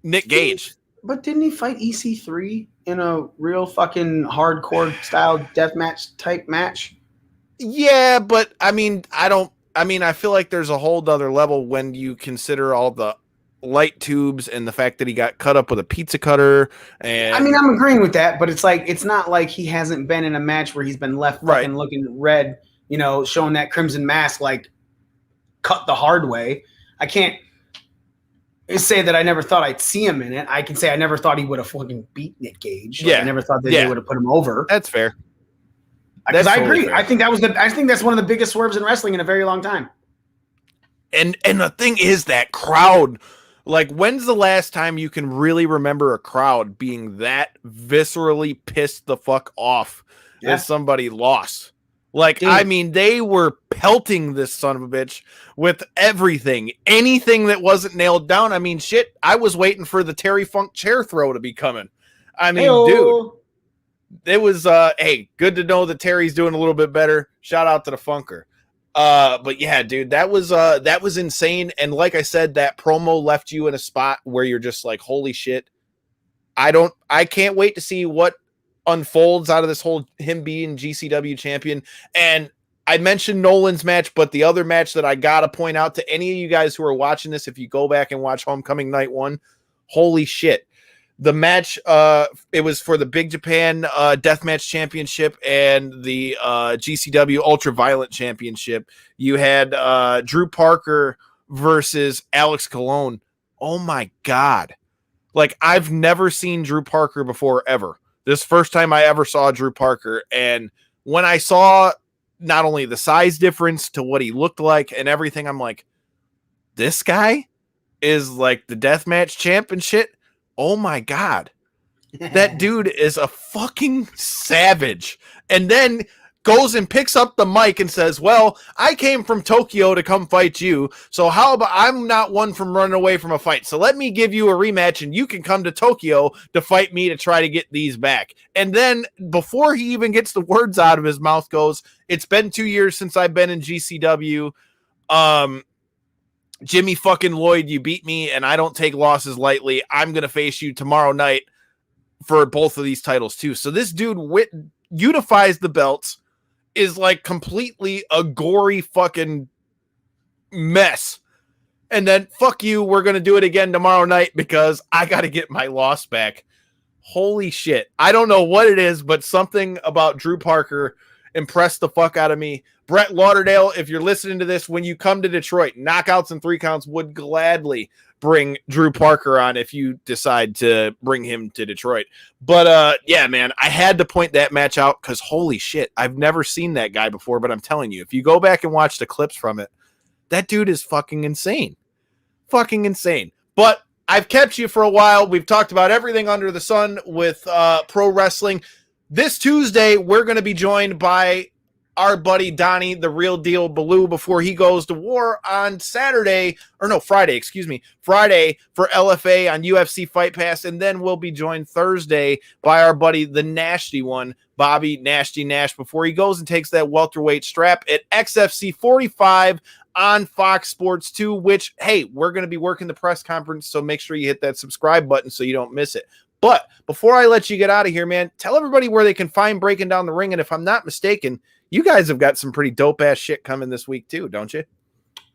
Nick Gage. But didn't he fight EC3 in a real fucking hardcore style death match type match? Yeah, but I mean, I don't I mean, I feel like there's a whole other level when you consider all the light tubes and the fact that he got cut up with a pizza cutter. And I mean, I'm agreeing with that, but it's like it's not like he hasn't been in a match where he's been left fucking looking red, you know, showing that crimson mask like cut the hard way. I can't say that I never thought I'd see him in it. I can say I never thought he would have fucking beat Nick Gage. Like, I never thought that they would have put him over. That's fair. Because I agree. Fair. I think that's one of the biggest swerves in wrestling in a very long time. And the thing is that crowd. Like, when's the last time you can really remember a crowd being that viscerally pissed the fuck off as somebody lost? Like, dude. I mean, they were pelting this son of a bitch with everything. Anything that wasn't nailed down. I mean, shit, I was waiting for the Terry Funk chair throw to be coming. I mean, dude, it was, hey, good to know that Terry's doing a little bit better. Shout out to the Funker. But yeah, dude, that was insane. And like I said, that promo left you in a spot where you're just like, holy shit. I can't wait to see what unfolds out of this whole him being GCW champion. And I mentioned Nolan's match, but the other match that I got to point out to any of you guys who are watching this, if you go back and watch Homecoming Night 1, holy shit. The match, it was for the Big Japan Deathmatch Championship and the GCW Ultraviolet Championship. You had Drew Parker versus Alex Colon. Oh my God. Like, I've never seen Drew Parker before, ever. This first time I ever saw Drew Parker. And when I saw not only the size difference to what he looked like and everything, I'm like, this guy is like the deathmatch champ and shit. Oh my God. That dude is a fucking savage. And then goes and picks up the mic and says, well, I came from Tokyo to come fight you. So how about I'm not one from running away from a fight. So let me give you a rematch and you can come to Tokyo to fight me to try to get these back. And then before he even gets the words out of his mouth goes, it's been 2 years since I've been in GCW. Jimmy fucking Lloyd, you beat me and I don't take losses lightly. I'm going to face you tomorrow night for both of these titles too. So this dude unifies the belts, is like completely a gory fucking mess. And then fuck you, we're going to do it again tomorrow night because I got to get my loss back. Holy shit. I don't know what it is, but something about Drew Parker impressed the fuck out of me. Brett Lauderdale, if you're listening to this, when you come to Detroit, Knockouts and 3 Counts would gladly bring Drew Parker on if you decide to bring him to Detroit. But yeah, man, I had to point that match out because holy shit, I've never seen that guy before, but I'm telling you, if you go back and watch the clips from it, that dude is fucking insane. Fucking insane. But I've kept you for a while. We've talked about everything under the sun with pro wrestling. This Tuesday, we're going to be joined by our buddy Donnie, the real deal Baloo, before he goes to war on Friday for LFA on UFC Fight Pass. And then we'll be joined Thursday by our buddy, the Nasty One, Bobby Nasty Nash, before he goes and takes that welterweight strap at XFC 45 on Fox Sports 2, which, hey, we're going to be working the press conference. So make sure you hit that subscribe button so you don't miss it. But before I let you get out of here, man, tell everybody where they can find Breaking Down the Ring. And if I'm not mistaken, you guys have got some pretty dope ass shit coming this week too, don't you?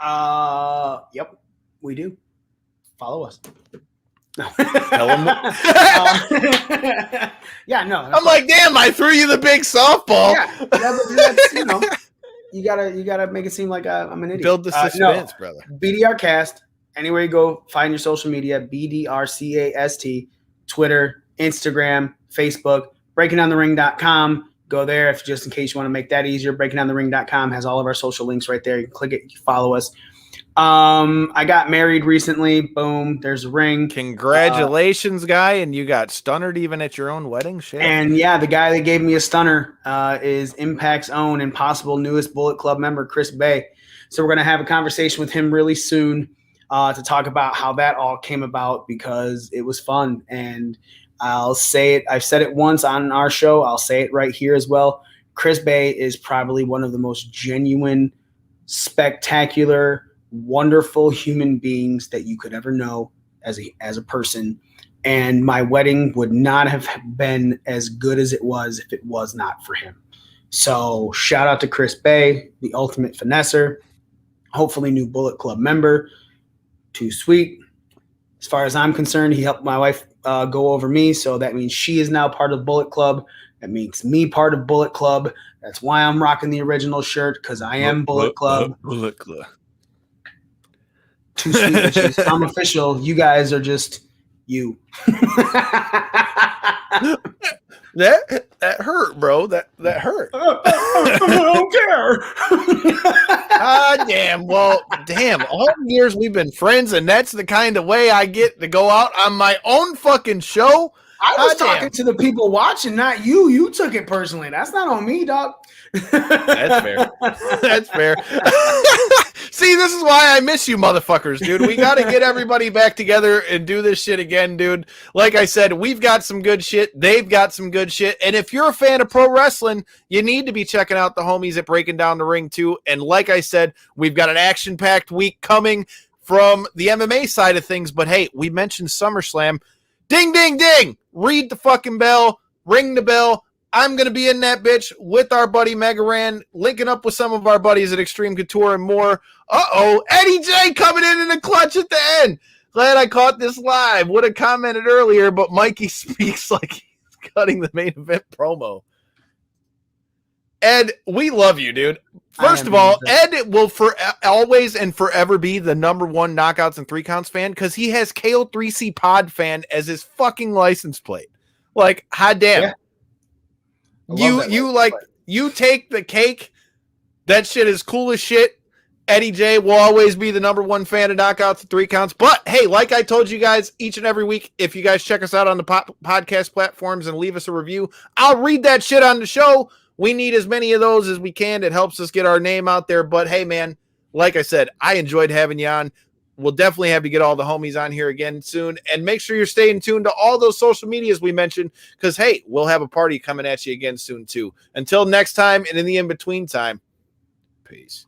Yep, we do. Follow us. Tell them. Yeah, no. I'm like, damn, I threw you the big softball. Yeah, that's, you know, you gotta make it seem like I'm an idiot. Build the suspense, brother. BDR Cast. Anywhere you go, find your social media. BDRCAST. Twitter, Instagram, Facebook, breakingdownthering.com. Go there if just in case you want to make that easier. Breakingdownthering.com has all of our social links right there. You can click it, you follow us. I got married recently. Boom, there's a ring. Congratulations, guy, and you got stunnered even at your own wedding. Shit. And yeah, the guy that gave me a stunner is Impact's own and possible newest Bullet Club member, Chris Bay. So we're gonna have a conversation with him really soon. To talk about how that all came about because it was fun. And I'll say it. I've said it once on our show. I'll say it right here as well. Chris Bay is probably one of the most genuine, spectacular, wonderful human beings that you could ever know as a person. And my wedding would not have been as good as it was if it was not for him. So shout out to Chris Bay, the ultimate finesser. hopefully new Bullet Club member. Too sweet. As far as I'm concerned, he helped my wife go over me, so that means she is now part of Bullet Club. That makes me part of Bullet Club. That's why I'm rocking the original shirt, because I am Bullet Club. Bullet Club. Too sweet, bitches. I'm official. You guys are just you. That hurt, bro. That hurt. I don't care. Damn. Well, damn. All the years we've been friends, and that's the kind of way I get to go out on my own fucking show. I was talking to the people watching, not you. You took it personally. That's not on me, dog. That's fair. That's fair. See, this is why I miss you motherfuckers, dude. We got to get everybody back together and do this shit again, dude. Like I said, we've got some good shit. They've got some good shit. And if you're a fan of pro wrestling, you need to be checking out the homies at Breaking Down the Ring too. And like I said, we've got an action-packed week coming from the MMA side of things. But hey, we mentioned SummerSlam. Ding, ding, ding. Read the fucking bell. Ring the bell. I'm going to be in that bitch with our buddy Megaran, linking up with some of our buddies at Extreme Couture and more. Uh-oh, Eddie J coming in the clutch at the end. Glad I caught this live. Would have commented earlier, but Mikey speaks like he's cutting the main event promo. Ed, we love you, dude. First of all, Ed will always and forever be the #1 Knockouts and 3 Counts fan because he has KO3C Pod fan as his fucking license plate. Like, hot damn. Yeah. You take the cake. That shit is cool as shit. Eddie J will always be the #1 fan of Knockouts and 3 Counts. But hey, like I told you guys each and every week, if you guys check us out on the podcast platforms and leave us a review, I'll read that shit on the show. We need as many of those as we can. It helps us get our name out there. But hey, man, like I said, I enjoyed having you on. We'll definitely have to get all the homies on here again soon. And make sure you're staying tuned to all those social medias we mentioned because, hey, we'll have a party coming at you again soon, too. Until next time and in the in-between time, peace.